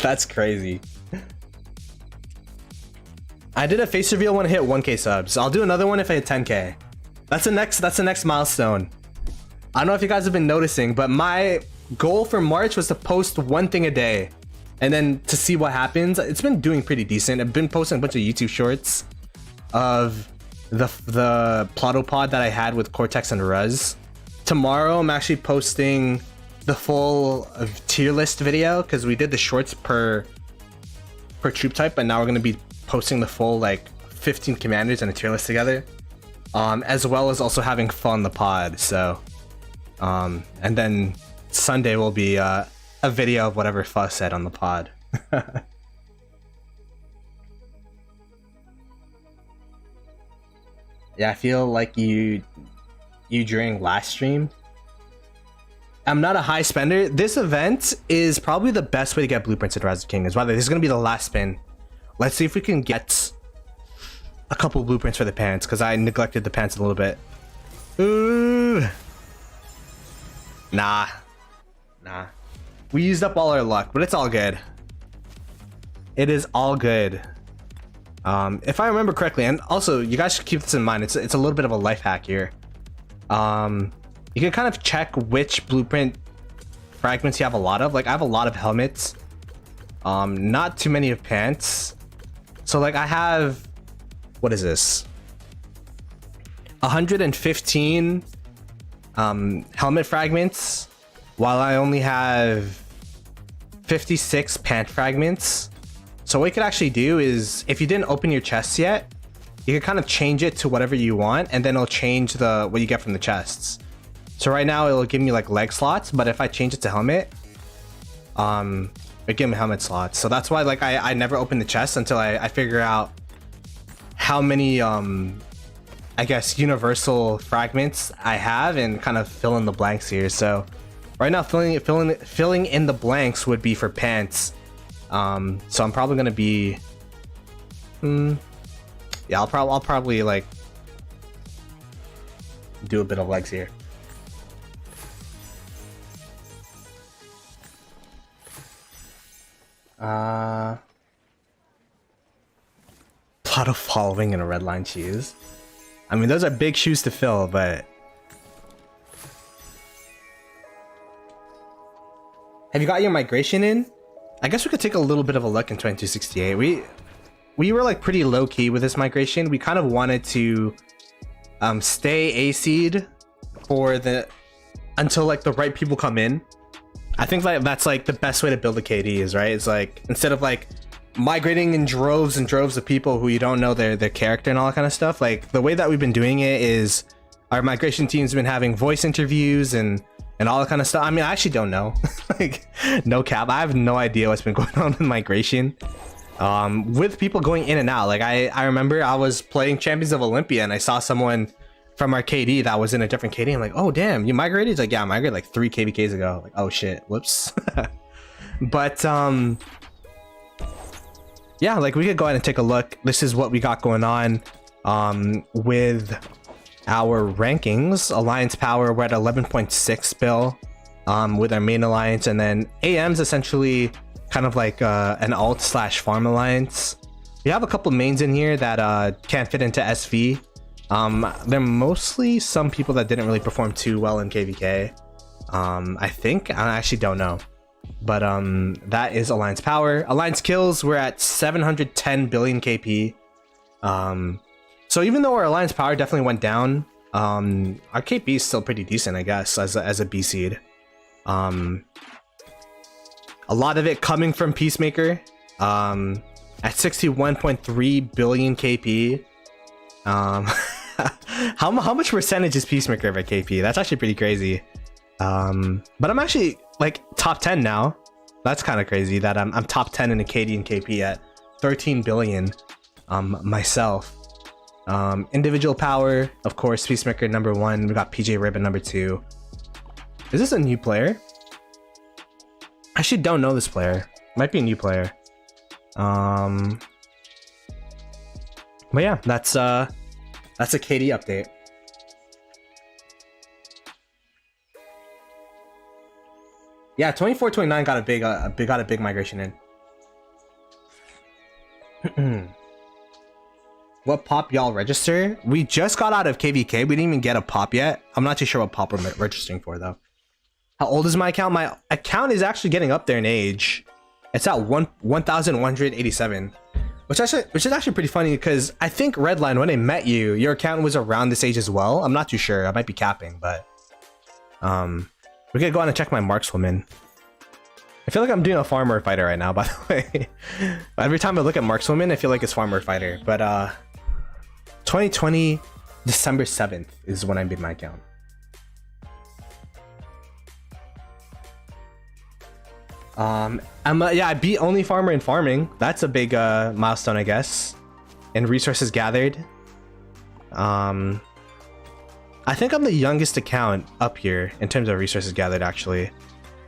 That's crazy. I did a face reveal when I hit 1k subs. I'll do another one if I hit 10k. That's the next milestone. I don't know if you guys have been noticing, but my goal for March was to post 1 thing a day and then to see what happens. It's been doing pretty decent. I've been posting a bunch of YouTube shorts of the Ploto pod that I had with Cortex and Ruz. Tomorrow I'm actually posting the full tier list video because we did the shorts per troop type, but now we're going to be posting the full like 15 commanders and a tier list together. as well as also having fun on the pod. So, and then Sunday will be a video of whatever Fuss said on the pod. Yeah, I feel like you during last stream. I'm not a high spender. This event is probably the best way to get blueprints in Rise of Kingdoms. By the way, this is gonna be the last spin. Let's see if we can get a couple blueprints for the pants, because I neglected the pants a little bit. Ooh. Nah. We used up all our luck, but it's all good. It is all good. If I remember correctly, and also you guys should keep this in mind, it's a little bit of a life hack here. You can kind of check which blueprint fragments you have a lot of. Like, I have a lot of helmets, not too many of pants. So like I have, what is this, 115 helmet fragments, while I only have 56 pant fragments. So what you could actually do is, if you didn't open your chests yet, you can kind of change it to whatever you want, and then it'll change what you get from the chests. So right now it'll give me like leg slots, but if I change it to helmet, it'll give me helmet slots. So that's why like I never open the chest until I figure out how many I guess universal fragments I have, and kind of fill in the blanks here. So right now filling in the blanks would be for pants. So I'm probably gonna be yeah, I'll probably like do a bit of legs here. Ploto following in a red line shoes. I mean, those are big shoes to fill, but have you got your migration in? I guess we could take a little bit of a look in 2268. We were like pretty low key with this migration. We kind of wanted to stay AC'd for until like the right people come in. I think like that's like the best way to build a KD is, right? It's like, instead of like migrating in droves and droves of people who you don't know their character and all that kind of stuff, like the way that we've been doing it is our migration team's been having voice interviews and all that kind of stuff. I mean, I actually don't know. Like, no cap, I have no idea what's been going on with migration. With people going in and out. Like I remember I was playing Champions of Olympia and I saw someone from our KD that was in a different KD. I'm like, oh damn, you migrated? He's like, yeah, I migrated like 3 KVKs ago. Like, oh shit, whoops. But yeah, like we could go ahead and take a look. This is what we got going on with our rankings. Alliance power, we're at 11.6 bill with our main alliance, and then AM's essentially kind of like an alt slash farm alliance. We have a couple mains in here that can't fit into SV. They're mostly some people that didn't really perform too well in KVK. I think, I actually don't know, but that is alliance power. Alliance kills, we're at 710 billion KP. So even though our alliance power definitely went down, our KP is still pretty decent, I guess, as a B seed. A lot of it coming from Peacemaker, at 61.3 billion KP. How much percentage is Peacemaker of a KP? That's actually pretty crazy. But I'm actually like top 10 now. That's kind of crazy that I'm top 10 in a KD and KP at 13 billion myself. Individual power, of course, Peacemaker number 1. We got PJ Ribbon number 2. Is this a new player? I actually don't know this player. Might be a new player. But yeah, that's a KD update. Yeah, 24-29 got a big migration in. What pop y'all register? We just got out of KVK. We didn't even get a pop yet. I'm not too sure what pop we're registering for though. How old is my account? My account is actually getting up there in age. It's at 1,187, which is actually pretty funny, because I think Redline, when I met you, your account was around this age as well. I'm not too sure. I might be capping, but we could go on and check my markswoman. I feel like I'm doing a farmer fighter right now, by the way. Every time I look at markswoman, I feel like it's farmer fighter. But 2020 December 7th is when I made my account. Yeah, I beat Only Farmer in farming. That's a big milestone, I guess. And resources gathered. I think I'm the youngest account up here in terms of resources gathered, actually.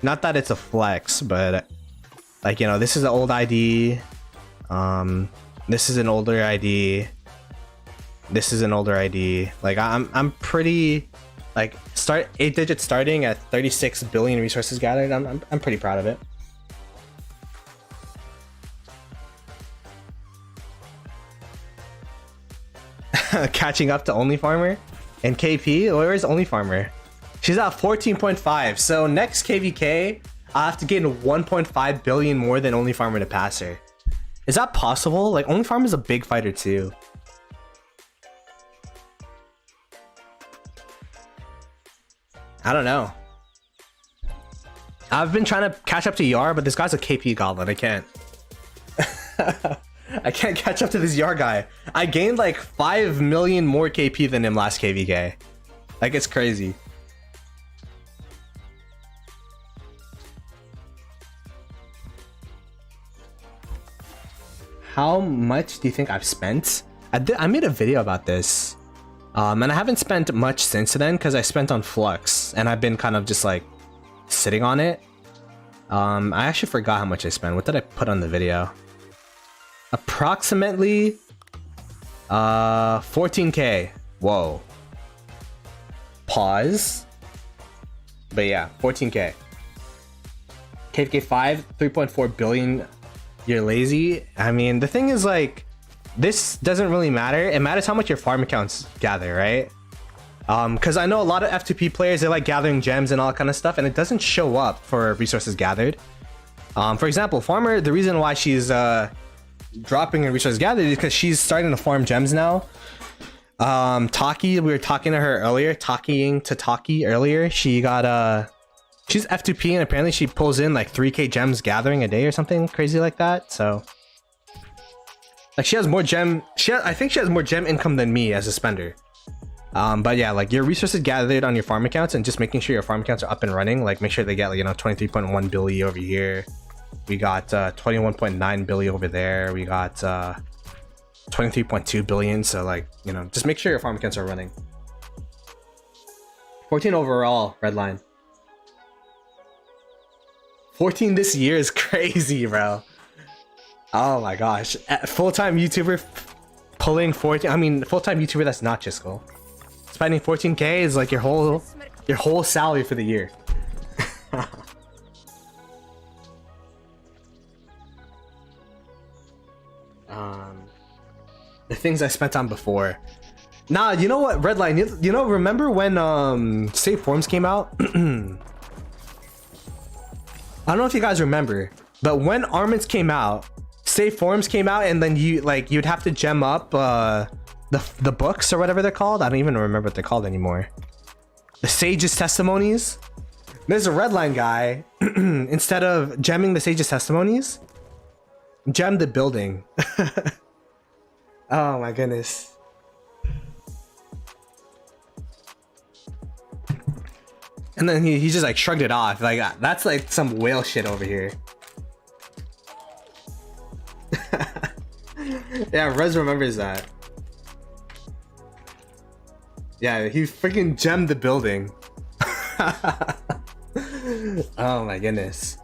Not that it's a flex, but like, you know, this is an old ID. This is an older ID. This is an older ID. Like I'm pretty, like, 8 digits starting at 36 billion resources gathered. I'm pretty proud of it. Catching up to Only Farmer and KP. Where is Only Farmer? She's at 14.5. So next KVK, I have to gain 1.5 billion more than Only Farmer to pass her. Is that possible? Like, Only Farmer is a big fighter too. I don't know. I've been trying to catch up to Yar, but this guy's a KP goblin. I can't. I can't catch up to this Yar guy. I gained like 5 million more KP than him last KVK. Like, it's crazy. How much do you think I've spent? I made a video about this. And I haven't spent much since then because I spent on Flux and I've been kind of just like sitting on it. I actually forgot how much I spent. What did I put on the video? Approximately 14k. Whoa. Pause. But yeah, 14k. KVK 5, 3.4 billion. You're lazy. I mean, the thing is, like, this doesn't really matter. It matters how much your farm accounts gather, right? Because I know a lot of F2P players, they like gathering gems and all that kind of stuff, and it doesn't show up for resources gathered. For example, Farmer, the reason why she's dropping her resources gathered is because she's starting to farm gems now. Taki, we were talking to her earlier, talking to Taki earlier. She got she's F2P and apparently she pulls in like 3k gems gathering a day or something crazy like that. So like she has more gem, I think she has more gem income than me as a spender. But yeah, like your resources gathered on your farm accounts and just making sure your farm accounts are up and running. Like make sure they get, like, you know, 23.1 billion over here. We got 21.9 billion over there. We got 23.2 billion. So like, you know, just make sure your farm accounts are running. 14 overall, Redline. 14 this year is crazy, bro. Oh my gosh. Full-time YouTuber pulling 14. I mean, full-time YouTuber that's not Chisco. Spending 14k is like your whole salary for the year. The things I spent on before. Nah, you know what, Redline, you know, remember when Save Forms came out? I don't know if you guys remember, but when Armaments came out, Save Forms came out, and then you'd have to gem up the books or whatever they're called. I don't even remember what they're called anymore. The Sage's Testimonies. There's a Redline guy. Instead of gemming the Sage's Testimonies, gem the building. Oh my goodness. And then he just like shrugged it off. Like, that's like some whale shit over here. Yeah, Rez remembers that. Yeah, he freaking gemmed the building. Oh my goodness.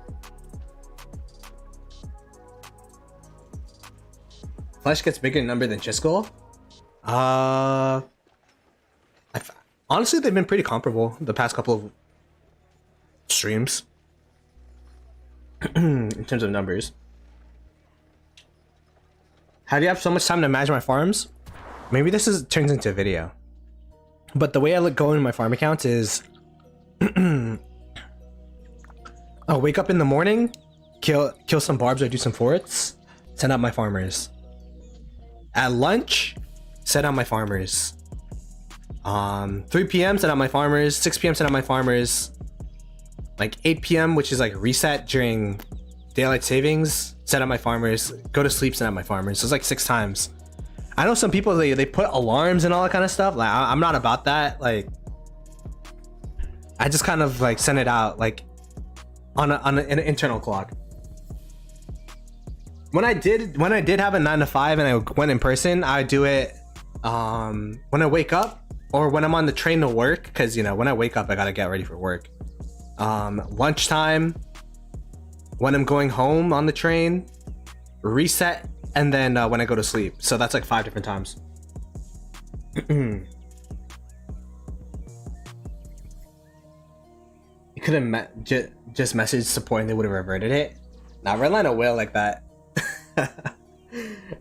Flesh gets bigger in number than Chisco? Honestly, they've been pretty comparable the past couple of streams. In terms of numbers. How do you have so much time to manage my farms? Maybe this turns into a video. But the way I go in my farm accounts is I'll wake up in the morning, kill some barbs or do some forts, send out my farmers. At lunch, send out my farmers. 3 p.m. send out my farmers. 6 p.m. send out my farmers. Like 8 p.m., which is like reset during daylight savings, send out my farmers. Go to sleep, send out my farmers. So it's like 6 times. I know some people they put alarms and all that kind of stuff. Like I'm not about that. Like I just kind of like send it out like on an internal clock. When I did have a 9 to 5 and I went in person, I do it when I wake up or when I'm on the train to work, because you know when I wake up I gotta get ready for work. Lunchtime, when I'm going home on the train, reset, and then when I go to sleep. So that's like 5 different times. You could have just messaged support and they would have reverted it. Nah, Redline a whale like that.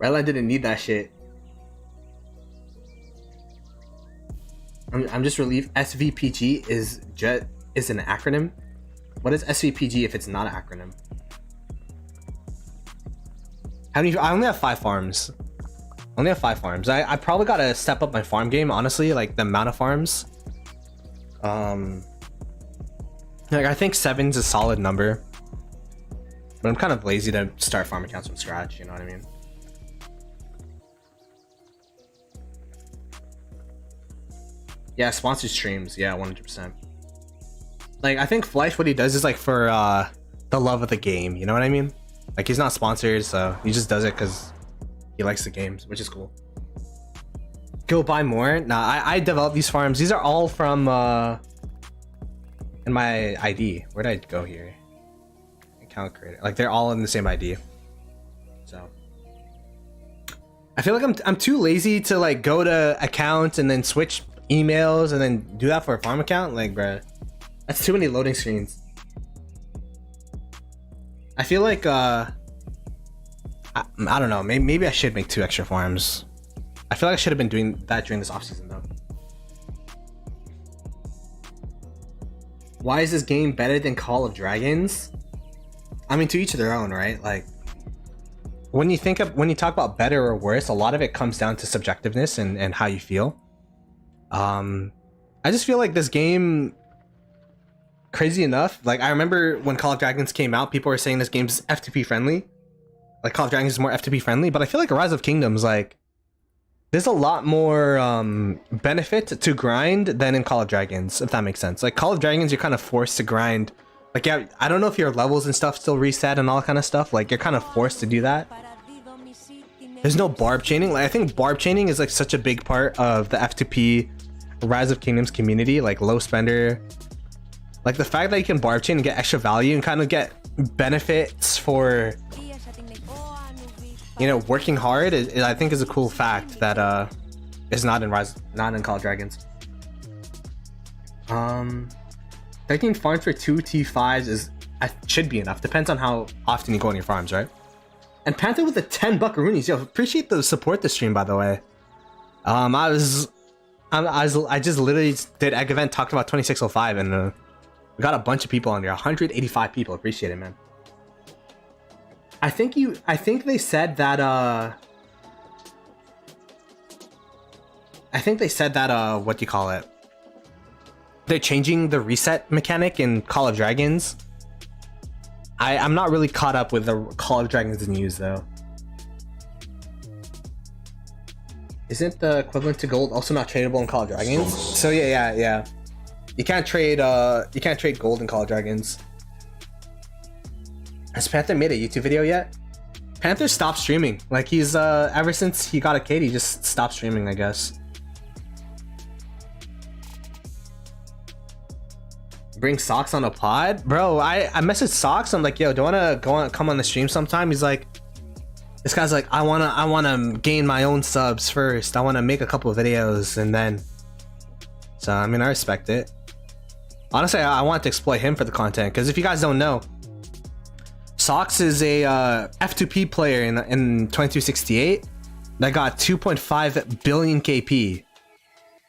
Redline didn't need that shit. I'm just relieved SVPG is an acronym. What is SVPG if it's not an acronym? How many? I only have 5 farms. I probably gotta step up my farm game, honestly, like the amount of farms. Like I think 7's a solid number. But I'm kind of lazy to start farm accounts from scratch, you know what I mean? Yeah, sponsored streams, yeah, 100%. Like I think Fleisch, what he does is like for the love of the game, you know what I mean? Like he's not sponsored, so he just does it because he likes the games, which is cool. Go buy more. Nah, I developed these farms. These are all from in my ID. Where did I go here? Account creator. Like they're all in the same ID. So I feel like I'm too lazy to like go to account and then switch emails and then do that for a farm account. Like, bruh, that's too many loading screens. I feel like I don't know, maybe I should make 2 extra farms. I feel like I should have been doing that during this offseason though. Why is this game better than Call of Dragons? I mean, to each of their own, right? Like when you talk about better or worse, a lot of it comes down to subjectiveness and how you feel. I just feel like this game, crazy enough, like I remember when Call of Dragons came out, people were saying this game's FTP friendly. Like Call of Dragons is more FTP friendly, but I feel like Rise of Kingdoms, like there's a lot more benefit to grind than in Call of Dragons, if that makes sense. Like Call of Dragons, you're kind of forced to grind. Like, yeah, I don't know if your levels and stuff still reset and all that kind of stuff. Like you're kind of forced to do that. There's no barb chaining. Like I think barb chaining is like such a big part of the FTP Rise of Kingdoms community, like low spender. Like the fact that you can barb chain and get extra value and kind of get benefits for, you know, working hard is I think is a cool fact that is not in Call of Dragons. 13 farms for 2 T5s should be enough. Depends on how often you go on your farms, right? And Panther with the 10 buckaroonies. Yo, appreciate the support this stream, by the way. I just literally did egg event, talked about 2605, and we got a bunch of people on there. 185 people. Appreciate it, man. I think they said that what do you call it? They're changing the reset mechanic in Call of Dragons. I'm not really caught up with the Call of Dragons news though. Isn't the equivalent to gold also not tradable in Call of Dragons? So yeah. You can't trade gold in Call of Dragons. Has Panther made a YouTube video yet? Panther stopped streaming. Like he's ever since he got a kid, he just stopped streaming, I guess. Bring Socks on a pod? Bro, I messaged Socks. I'm like, yo, do you wanna come on the stream sometime? He's like, this guy's like, I wanna gain my own subs first. I wanna make a couple of videos and then. So I mean, I respect it. Honestly, I want to exploit him for the content, because if you guys don't know, Socks is a F2P player in 2268 that got 2.5 billion KP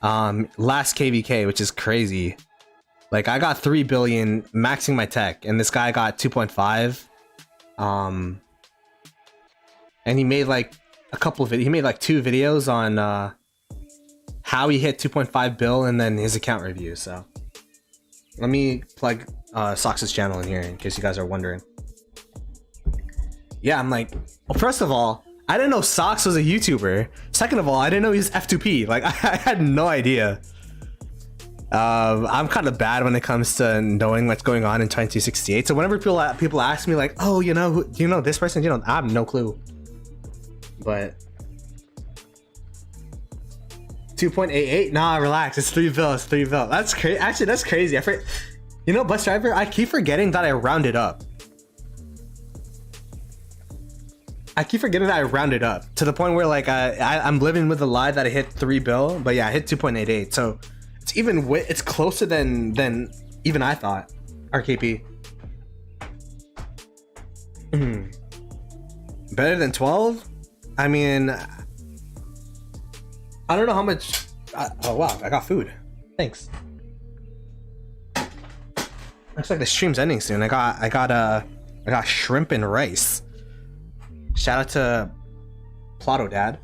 last KVK, which is crazy. Like I got 3 billion maxing my tech, and this guy got 2.5. And he made like a couple of videos. He made like 2 videos on how he hit 2.5 bill and then his account review. So let me plug Socks' channel in here in case you guys are wondering. Yeah, I'm like, well, first of all, I didn't know Socks was a YouTuber. Second of all, I didn't know he was F2P. Like, I had no idea. I'm kind of bad when it comes to knowing what's going on in 2268. So whenever people ask me like, oh, you know, do you know this person? You know, I have no clue. But 2.88? Nah, relax. It's 3 bills. 3 bills. That's crazy. Actually, that's crazy. You know, bus driver, I keep forgetting that I rounded up. I keep forgetting that I rounded up to the point where like I'm living with a lie that I hit 3 bill, but yeah, I hit 2.88. So it's even it's closer than even I thought. RKP. Better than 12? I mean, I don't know how much. Oh wow, I got food. Thanks. Looks like the stream's ending soon. I got shrimp and rice. Shout out to Ploto Dad.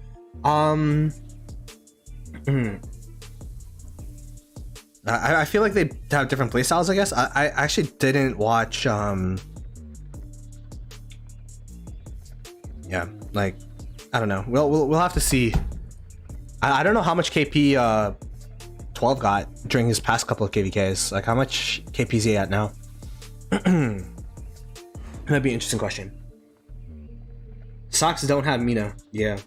I feel like they have different playstyles, I guess. I actually didn't watch yeah, like I don't know. We'll have to see. I don't know how much KP 12 got during his past couple of KVKs. Like how much KP is he at now? That'd be an interesting question. Socks don't have Mina. Yeah.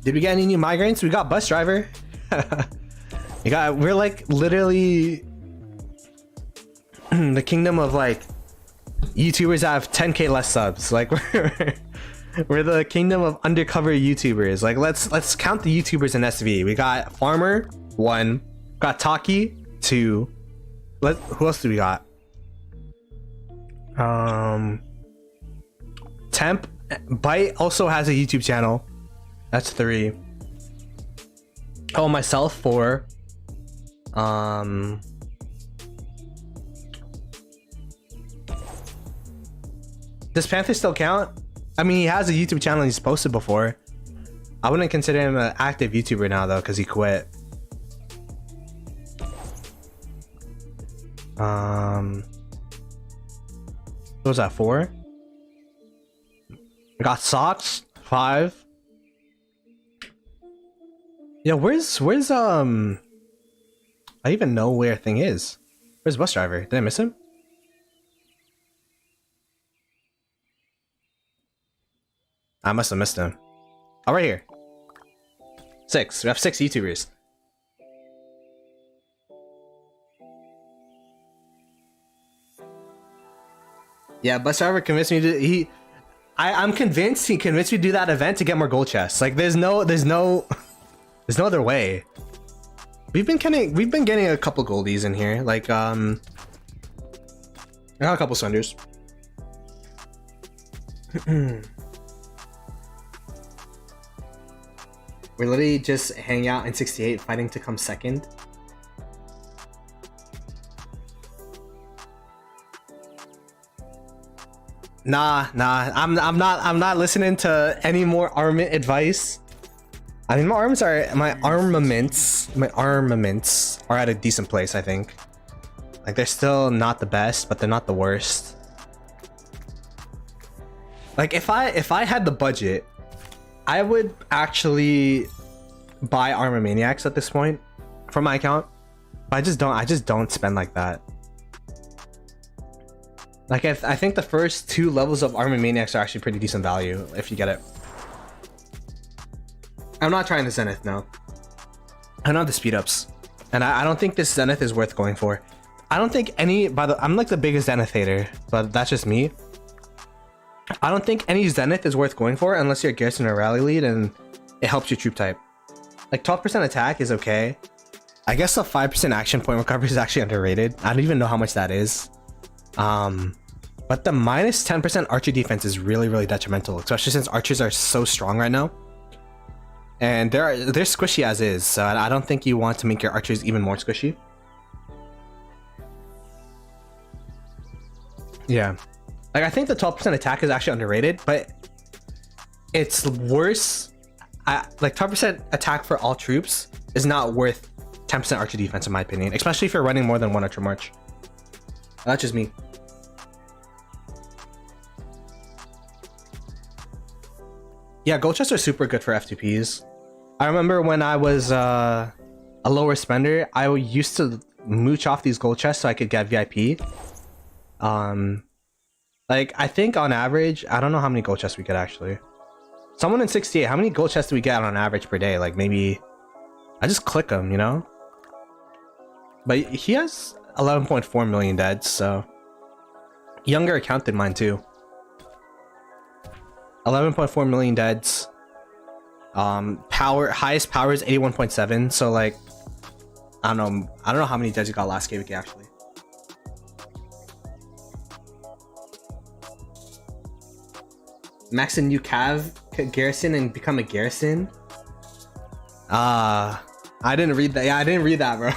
Did we get any new migrants? We got bus driver. We're like literally the kingdom of like YouTubers that have 10k less subs. Like we're the kingdom of undercover YouTubers. Like let's count the YouTubers in SV. We got Farmer 1, got Taki 2. Who else do we got? Temp Bite also has a YouTube channel. That's 3. Oh, myself 4. Does Panther still count? I mean, he has a YouTube channel he's posted before. I wouldn't consider him an active YouTuber now though, because he quit. What was that, 4? We got Socks 5. Yeah, where's I even know where thing is. Where's bus driver? Did I miss him? I must have missed him. Oh, right here. 6. We have 6 YouTubers. Yeah, bus driver convinced me to I'm convinced he convinced me to do that event to get more gold chests. Like there's no other way. We've been getting a couple goldies in here. Like I got a couple sunders. We're literally just hanging out in 68 fighting to come second. Nah, I'm not listening to any more armament advice. I mean, my armaments are at a decent place, I think. Like they're still not the best, but they're not the worst. Like if I had the budget, I would actually buy Armor Maniacs at this point from my account. But I just don't spend like that. Like I think the first 2 levels of Armor Maniacs are actually pretty decent value if you get it. I'm not trying the Zenith, no. I don't have the speed ups. And I don't think this Zenith is worth going for. I don't think I'm like the biggest Zenith hater, but that's just me. I don't think any Zenith is worth going for unless you're Garrison or Rally Lead and it helps your troop type. Like 12% attack is okay. I guess the 5% action point recovery is actually underrated. I don't even know how much that is. But the minus 10% archer defense is really detrimental, especially since archers are so strong right now. And they're squishy as is, so I don't think you want to make your archers even more squishy. Yeah. Like I think the 12% attack is actually underrated, but it's worse. Like 12% attack for all troops is not worth 10% archer defense in my opinion, especially if you're running more than 1 archer march. That's just me. Yeah, gold chests are super good for F2Ps. I remember when I was a lower spender, I used to mooch off these gold chests so I could get VIP. Like I think on average, I don't know how many gold chests we get actually. Someone in 68, how many gold chests do we get on average per day? Like maybe I just click them, you know? But he has 11.4 million deads, so younger account than mine too. 11.4 million deads. Highest power is 81.7, so like I don't know how many deads you got last KVK actually. Max a new Cav Garrison and become a Garrison. I didn't read that. Yeah, I didn't read that, bro.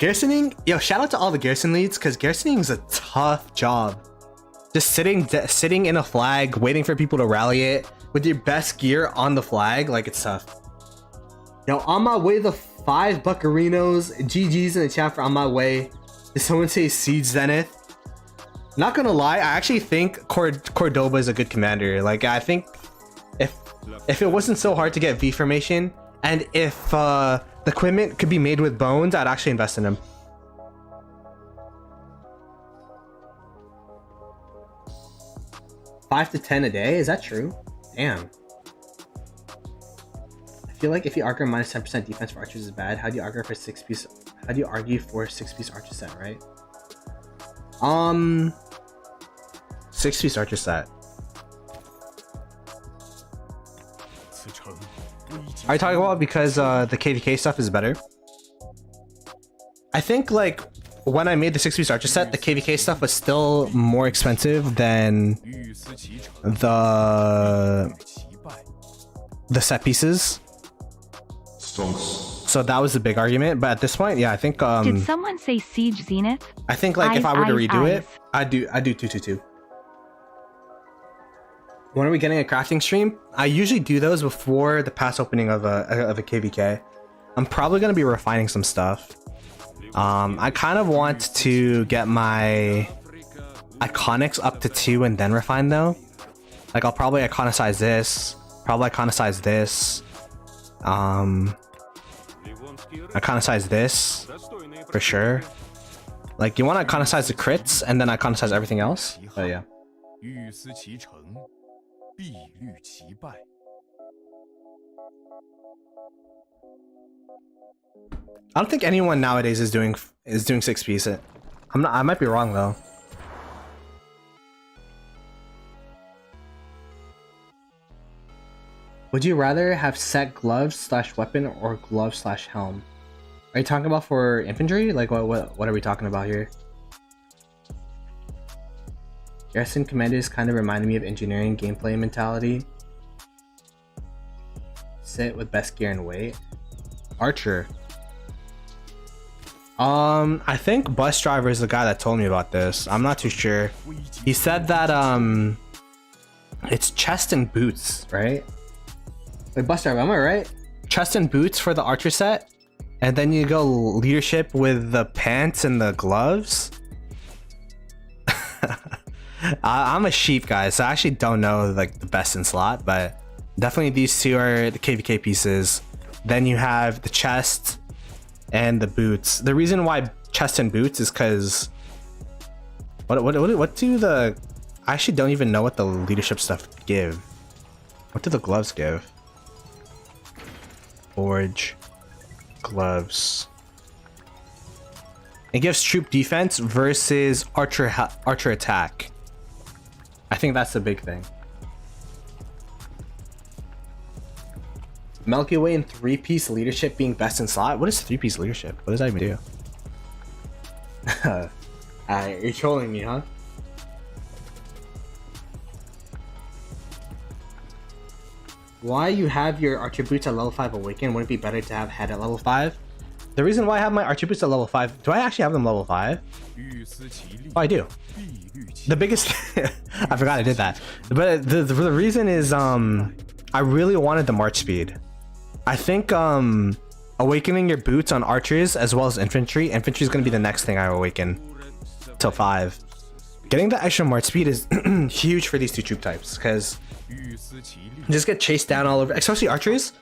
Garrisoning, yo, shout out to all the Garrison leads, because Garrisoning is a tough job. Just sitting in a flag, waiting for people to rally it with your best gear on the flag, like it's tough. Yo, on my way, the 5 Buccarinos. GG's in the chat for on my way. Did someone say Siege Zenith? Not gonna lie, I actually think Cordoba is a good commander. Like I think if it wasn't so hard to get V formation, and if the equipment could be made with bones, I'd actually invest in him. $5 to 10 a day? Is that true? Damn. I feel like if you argue minus 10% defense for archers is bad, how do you argue for 6-piece? How do you argue for 6-piece archer set, right? 6-piece archer set. Are you talking about because the KVK stuff is better? I think like when I made the 6-piece archer set, the KVK stuff was still more expensive than the set pieces. So that was the big argument. But at this point, yeah, I think did someone say Siege Zenith? I think like if I were to redo it, I'd do 222. When are we getting a crafting stream? I usually do those before the pass opening of a KVK. I'm probably gonna be refining some stuff. I kind of want to get my iconics up to 2 and then refine though. Like I'll probably iconicize this, iconicize this for sure. Like you want to iconicize the crits and then iconicize everything else. But yeah. I don't think anyone nowadays is doing 6-piece. I might be wrong though. Would you rather have set gloves / weapon or gloves / helm? Are you talking about for infantry? Like what are we talking about here? Garrison commanders kind of reminded me of engineering gameplay mentality. Sit with best gear and weight. Archer. I think bus driver is the guy that told me about this. I'm not too sure. He said that it's chest and boots, right? Wait, bus driver, am I right? Chest and boots for the archer set, and then you go leadership with the pants and the gloves. I'm a sheep guy, so I actually don't know like the best in slot, but definitely these two are the KVK pieces. Then you have the chest and the boots. The reason why chest and boots is because what do the I actually don't even know what the leadership stuff give. What do the gloves give? Forge gloves. It gives troop defense versus archer attack. I think that's the big thing. Milky Way and 3-piece leadership being best in slot. What is 3-piece leadership? What does that even do? You're trolling me, huh? Why you have your archer boots at level 5 awaken? Wouldn't it be better to have head at level 5? The reason why I have my archer boots at level 5, do I actually have them level 5? Oh, I do. The biggest I forgot I did that. But the reason is I really wanted the march speed. I think awakening your boots on archers as well as infantry is going to be the next thing I awaken till 5. getting the extra march speed is huge for these two troop types, because just get chased down all over, especially archers.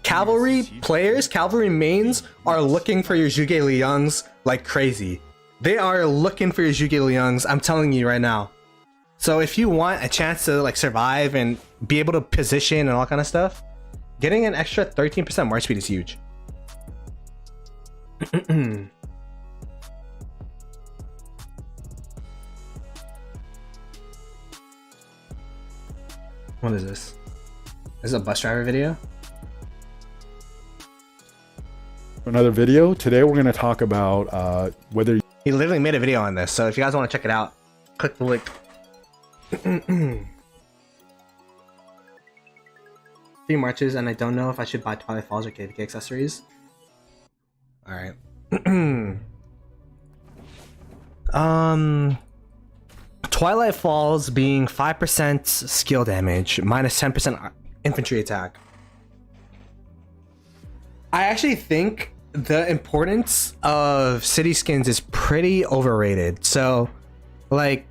Cavalry players, cavalry mains are looking for your Zhuge Liangs like crazy. They are looking for your Zhuge Liangs, I'm telling you right now. So if you want a chance to like survive and be able to position and all kind of stuff, getting an extra 13% march speed is huge. What is this? This is a bus driver video? Another video. Today we're going to talk about whether He literally made a video on this, so if you guys want to check it out, click the link. 3 marches, and I don't know if I should buy Twilight Falls or KVK accessories. Alright. Twilight Falls being 5% skill damage, minus 10% infantry attack. I actually think the importance of city skins is pretty overrated. So, like,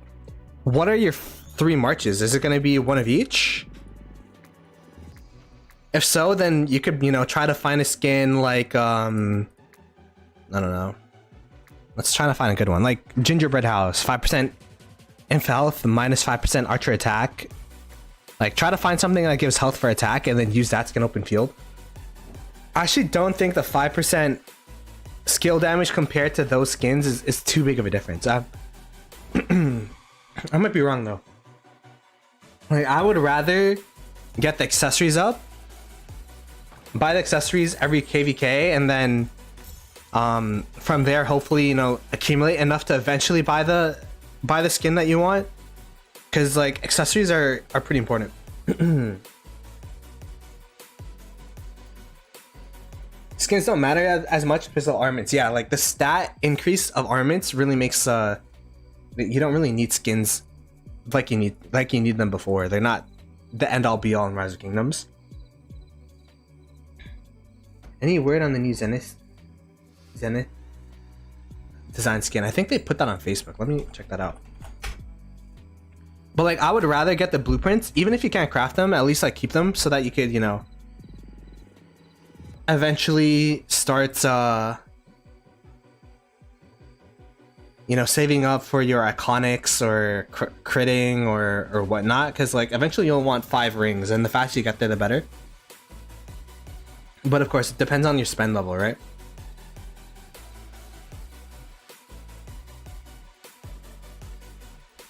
what are your 3 marches? Is it going to be one of each? If so, then you could, you know, try to find a skin like, I don't know. Let's try to find a good one. Like Gingerbread House, 5% inf health, minus 5% archer attack. Like, try to find something that gives health for attack and then use that skin open field. I actually don't think the 5% skill damage compared to those skins is too big of a difference. I might be wrong though. Like, I would rather get the accessories up, buy the accessories every KVK, and then from there hopefully, you know, accumulate enough to eventually buy the skin that you want, because like accessories are pretty important. Skins don't matter as much because of armaments. Yeah, like the stat increase of armaments really makes you don't really need skins like you need them before. They're not the end all be all in Rise of Kingdoms. Any word on the new Zenith design skin? I think they put that on Facebook. Let me check that out. But like, I would rather get the blueprints, even if you can't craft them, at least like keep them so that you could, you know, eventually start you know, saving up for your iconics or critting or whatnot, because like eventually you'll want 5 rings, and the faster you get there the better. But of course it depends on your spend level, right?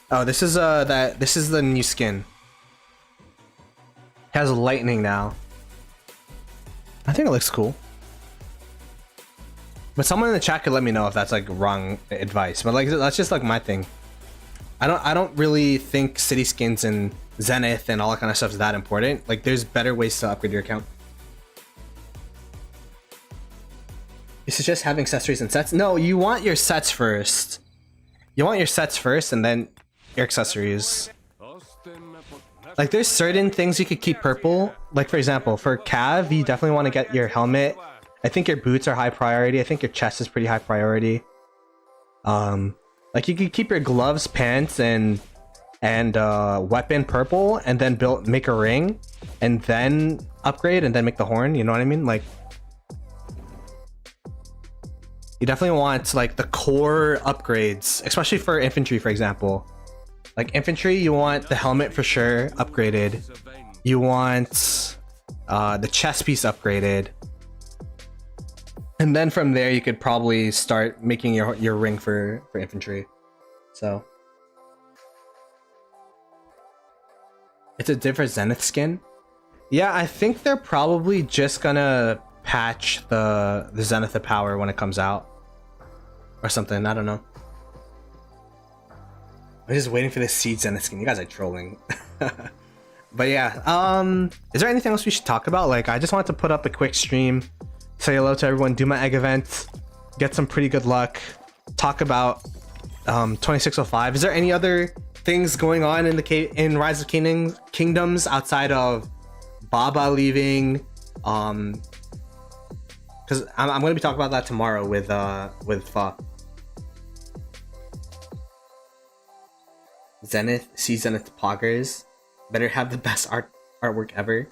Oh, this is this is the new skin. It has lightning now. I think it looks cool. But someone in the chat could let me know if that's like wrong advice. But like, that's just like my thing. I don't really think city skins and Zenith and all that kind of stuff is that important. Like, there's better ways to upgrade your account. You suggest having accessories and sets? No, you want your sets first. You want your sets first and then your accessories. Like, there's certain things you could keep purple. Like, for example, for Cav, you definitely want to get your helmet. I think your boots are high priority. I think your chest is pretty high priority. Like, you could keep your gloves, pants, and weapon purple, and then make a ring, and then upgrade, and then make the horn. You know what I mean? Like, you definitely want like the core upgrades, especially for infantry, for example. Like infantry, you want the helmet for sure upgraded. You want the chest piece upgraded. And then from there, you could probably start making your ring for infantry. So it's a different Zenith skin. Yeah, I think they're probably just gonna patch the Zenith of Power when it comes out. Or something, I don't know. I'm just waiting for this Siege Zenith skin. You guys are trolling. But yeah, is there anything else we should talk about? Like, I just wanted to put up a quick stream, say hello to everyone, do my egg event, get some pretty good luck, talk about 2605. Is there any other things going on in Rise of Kingdoms outside of Baba leaving? Because I'm going to be talking about that tomorrow with Fa. Zenith, see Zenith Poggers. Better have the best artwork ever.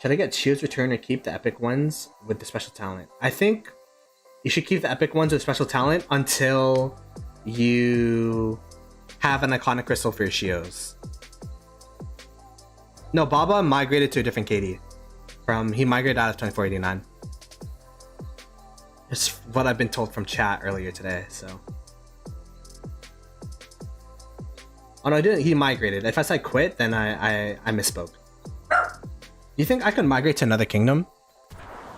Should I get Shields Return or keep the epic ones with the special talent? I think you should keep the epic ones with special talent until you have an iconic crystal for your Shields. No, Baba migrated to a different KD. He migrated out of 2489. It's what I've been told from chat earlier today, so. Oh no, I didn't. He migrated. If I said quit, then I misspoke. You think I could migrate to another kingdom?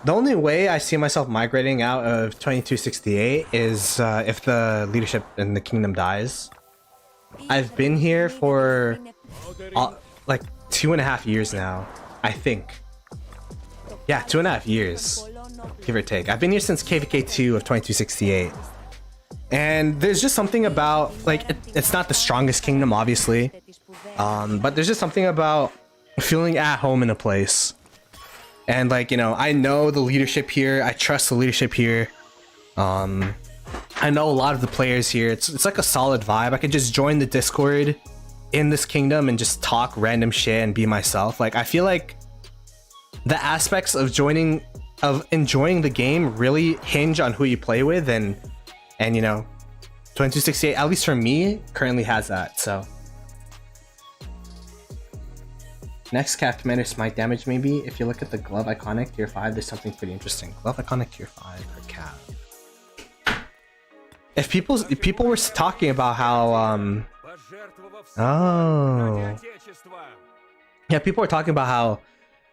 The only way I see myself migrating out of 2268 is if the leadership in the kingdom dies. I've been here for like 2.5 years now, I think. Yeah, 2.5 years, give or take. I've been here since KVK2 of 2268. And there's just something about, like, it's not the strongest kingdom, obviously. But there's just something about feeling at home in a place. And, like, you know, I know the leadership here. I trust the leadership here. I know a lot of the players here. It's like a solid vibe. I could just join the Discord in this kingdom and just talk random shit and be myself. Like, I feel like the aspects of enjoying the game really hinge on who you play with, and you know, 2268, at least for me, currently has that. So next Cav Commander Smite damage, maybe. If you look at the glove iconic tier 5, there's something pretty interesting. Glove iconic tier 5 for Cav. If people were talking about how oh yeah, people were talking about how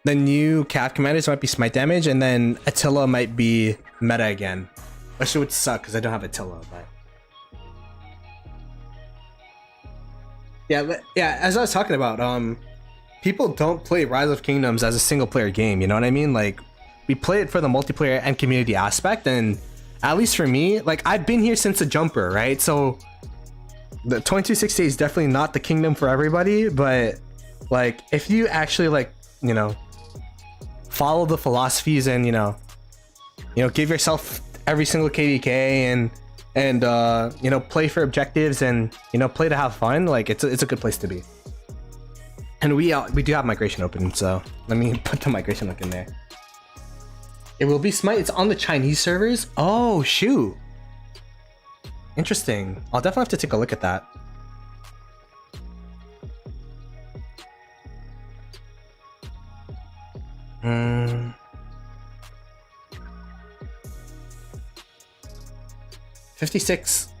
the new Cav commanders might be smite damage, and then Attila might be meta again. Which would suck because I don't have Attila, but yeah, as I was talking about, people don't play Rise of Kingdoms as a single player game, you know what I mean? Like, we play it for the multiplayer and community aspect, and at least for me, like, I've been here since a jumper, right? So the 2260 is definitely not the kingdom for everybody, but like, if you actually, like, you know, follow the philosophies and you know give yourself every single KDK and you know, play for objectives and you know, play to have fun, like, it's a good place to be. And we do have migration open, so let me put the migration link in there. It will be smite. It's on the Chinese servers. Oh shoot, interesting. I'll definitely have to take a look at that.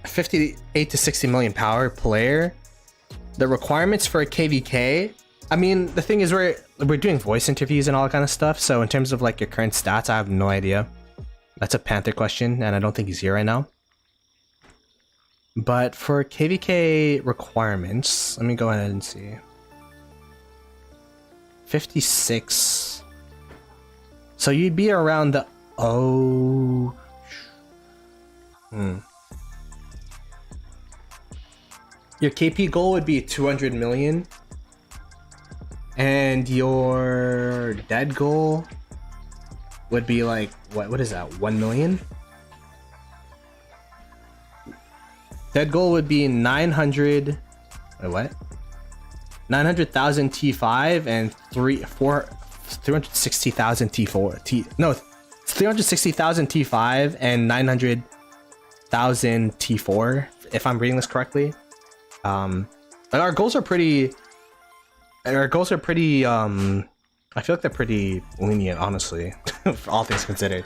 58 to 60 million power player. The requirements for a KVK, I mean, the thing is, we're doing voice interviews and all that kind of stuff, so in terms of like your current stats, I have no idea. That's a Panther question, and I don't think he's here right now. But for KVK requirements, let me go ahead and see. 56. So you'd be around the Your KP goal would be 200 million. And your dead goal would be like, what is that, 1 million? Dead goal would be 900, wait, what? 900,000 T5 and 360,000 T4. No, it's 360,000 T5 and 900,000 T4, if I'm reading this correctly. Our goals are pretty, I feel like they're pretty lenient, honestly, for all things considered.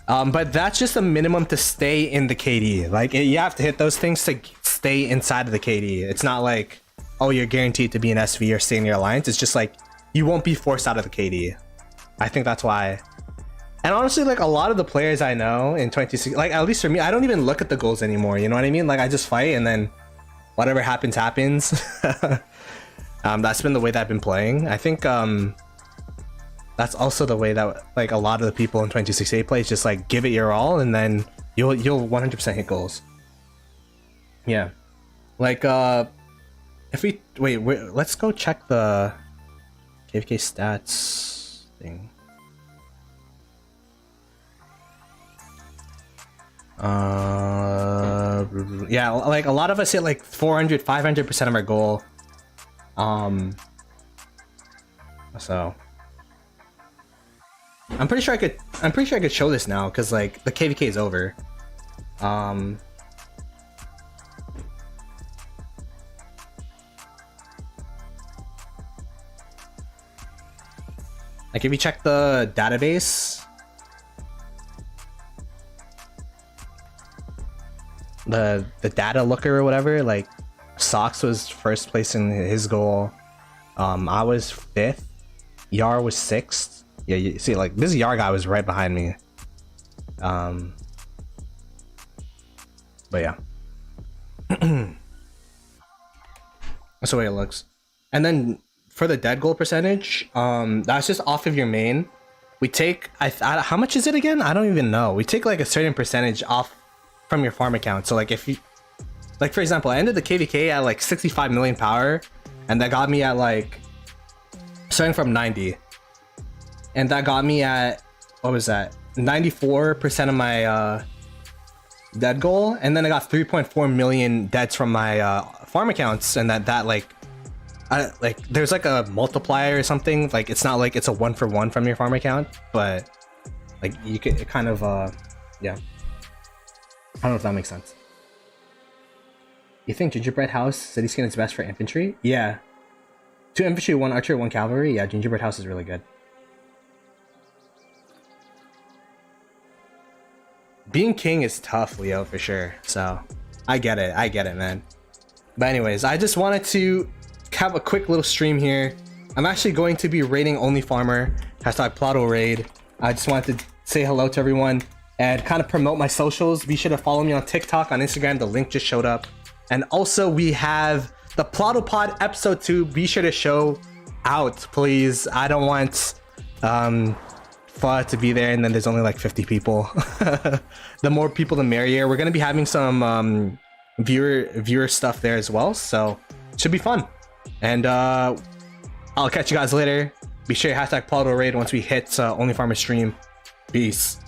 But that's just a minimum to stay in the KD. Like, you have to hit those things to stay inside of the KD. It's not like, oh, you're guaranteed to be an SV or stay in your alliance. It's just like, you won't be forced out of the KD. I think that's why. And honestly, like, a lot of the players I know in 2016, like, at least for me, I don't even look at the goals anymore. You know what I mean? Like, I just fight, and then whatever happens, happens. That's been the way that I've been playing. I think that's also the way that, like, a lot of the people in 2068 play is just like, give it your all, and then you'll 100% hit goals. Yeah. Like, if we wait, let's go check the KVK stats thing. Yeah, like a lot of us hit like 400, 500% of our goal. So I'm pretty sure I could show this now because like the KVK is over. Like if you check the database, the data looker or whatever, like Sox was first place in his goal. I was 5th. Yar was 6th. Yeah, you see, like this Yar guy was right behind me. But yeah. That's the way it looks. And then for the dead goal percentage, that's just off of your main. We take how much is it again? I don't even know. We take like a certain percentage off from your farm account. So like if you, like for example, I ended the KVK at like 65 million power, and that got me at like starting from 90, and that got me at, what was that, 94% of my dead goal, and then I got 3.4 million deads from my farm accounts, and that like there's like a multiplier or something. Like it's not like it's a 1-for-1 from your farm account, but like you could, it kind of yeah, I don't know if that makes sense. You think Gingerbread House City Skin is best for infantry? Yeah. 2 infantry, 1 archer, 1 cavalry. Yeah, Gingerbread House is really good. Being king is tough, Leo, for sure. So I get it, man. But anyways, I just wanted to have a quick little stream here. I'm actually going to be raiding Only Farmer, hashtag Ploto raid. I just wanted to say hello to everyone and kind of promote my socials. Be sure to follow me on TikTok, on Instagram. The link just showed up. And also we have the Ploto Pod episode 2. Be sure to show out, please. I don't want FUD to be there and then there's only like 50 people. The more people, the merrier. We're gonna be having some viewer stuff there as well, so it should be fun. And I'll catch you guys later. Be sure to hashtag Ploto raid once we hit Only Farmer stream. Peace.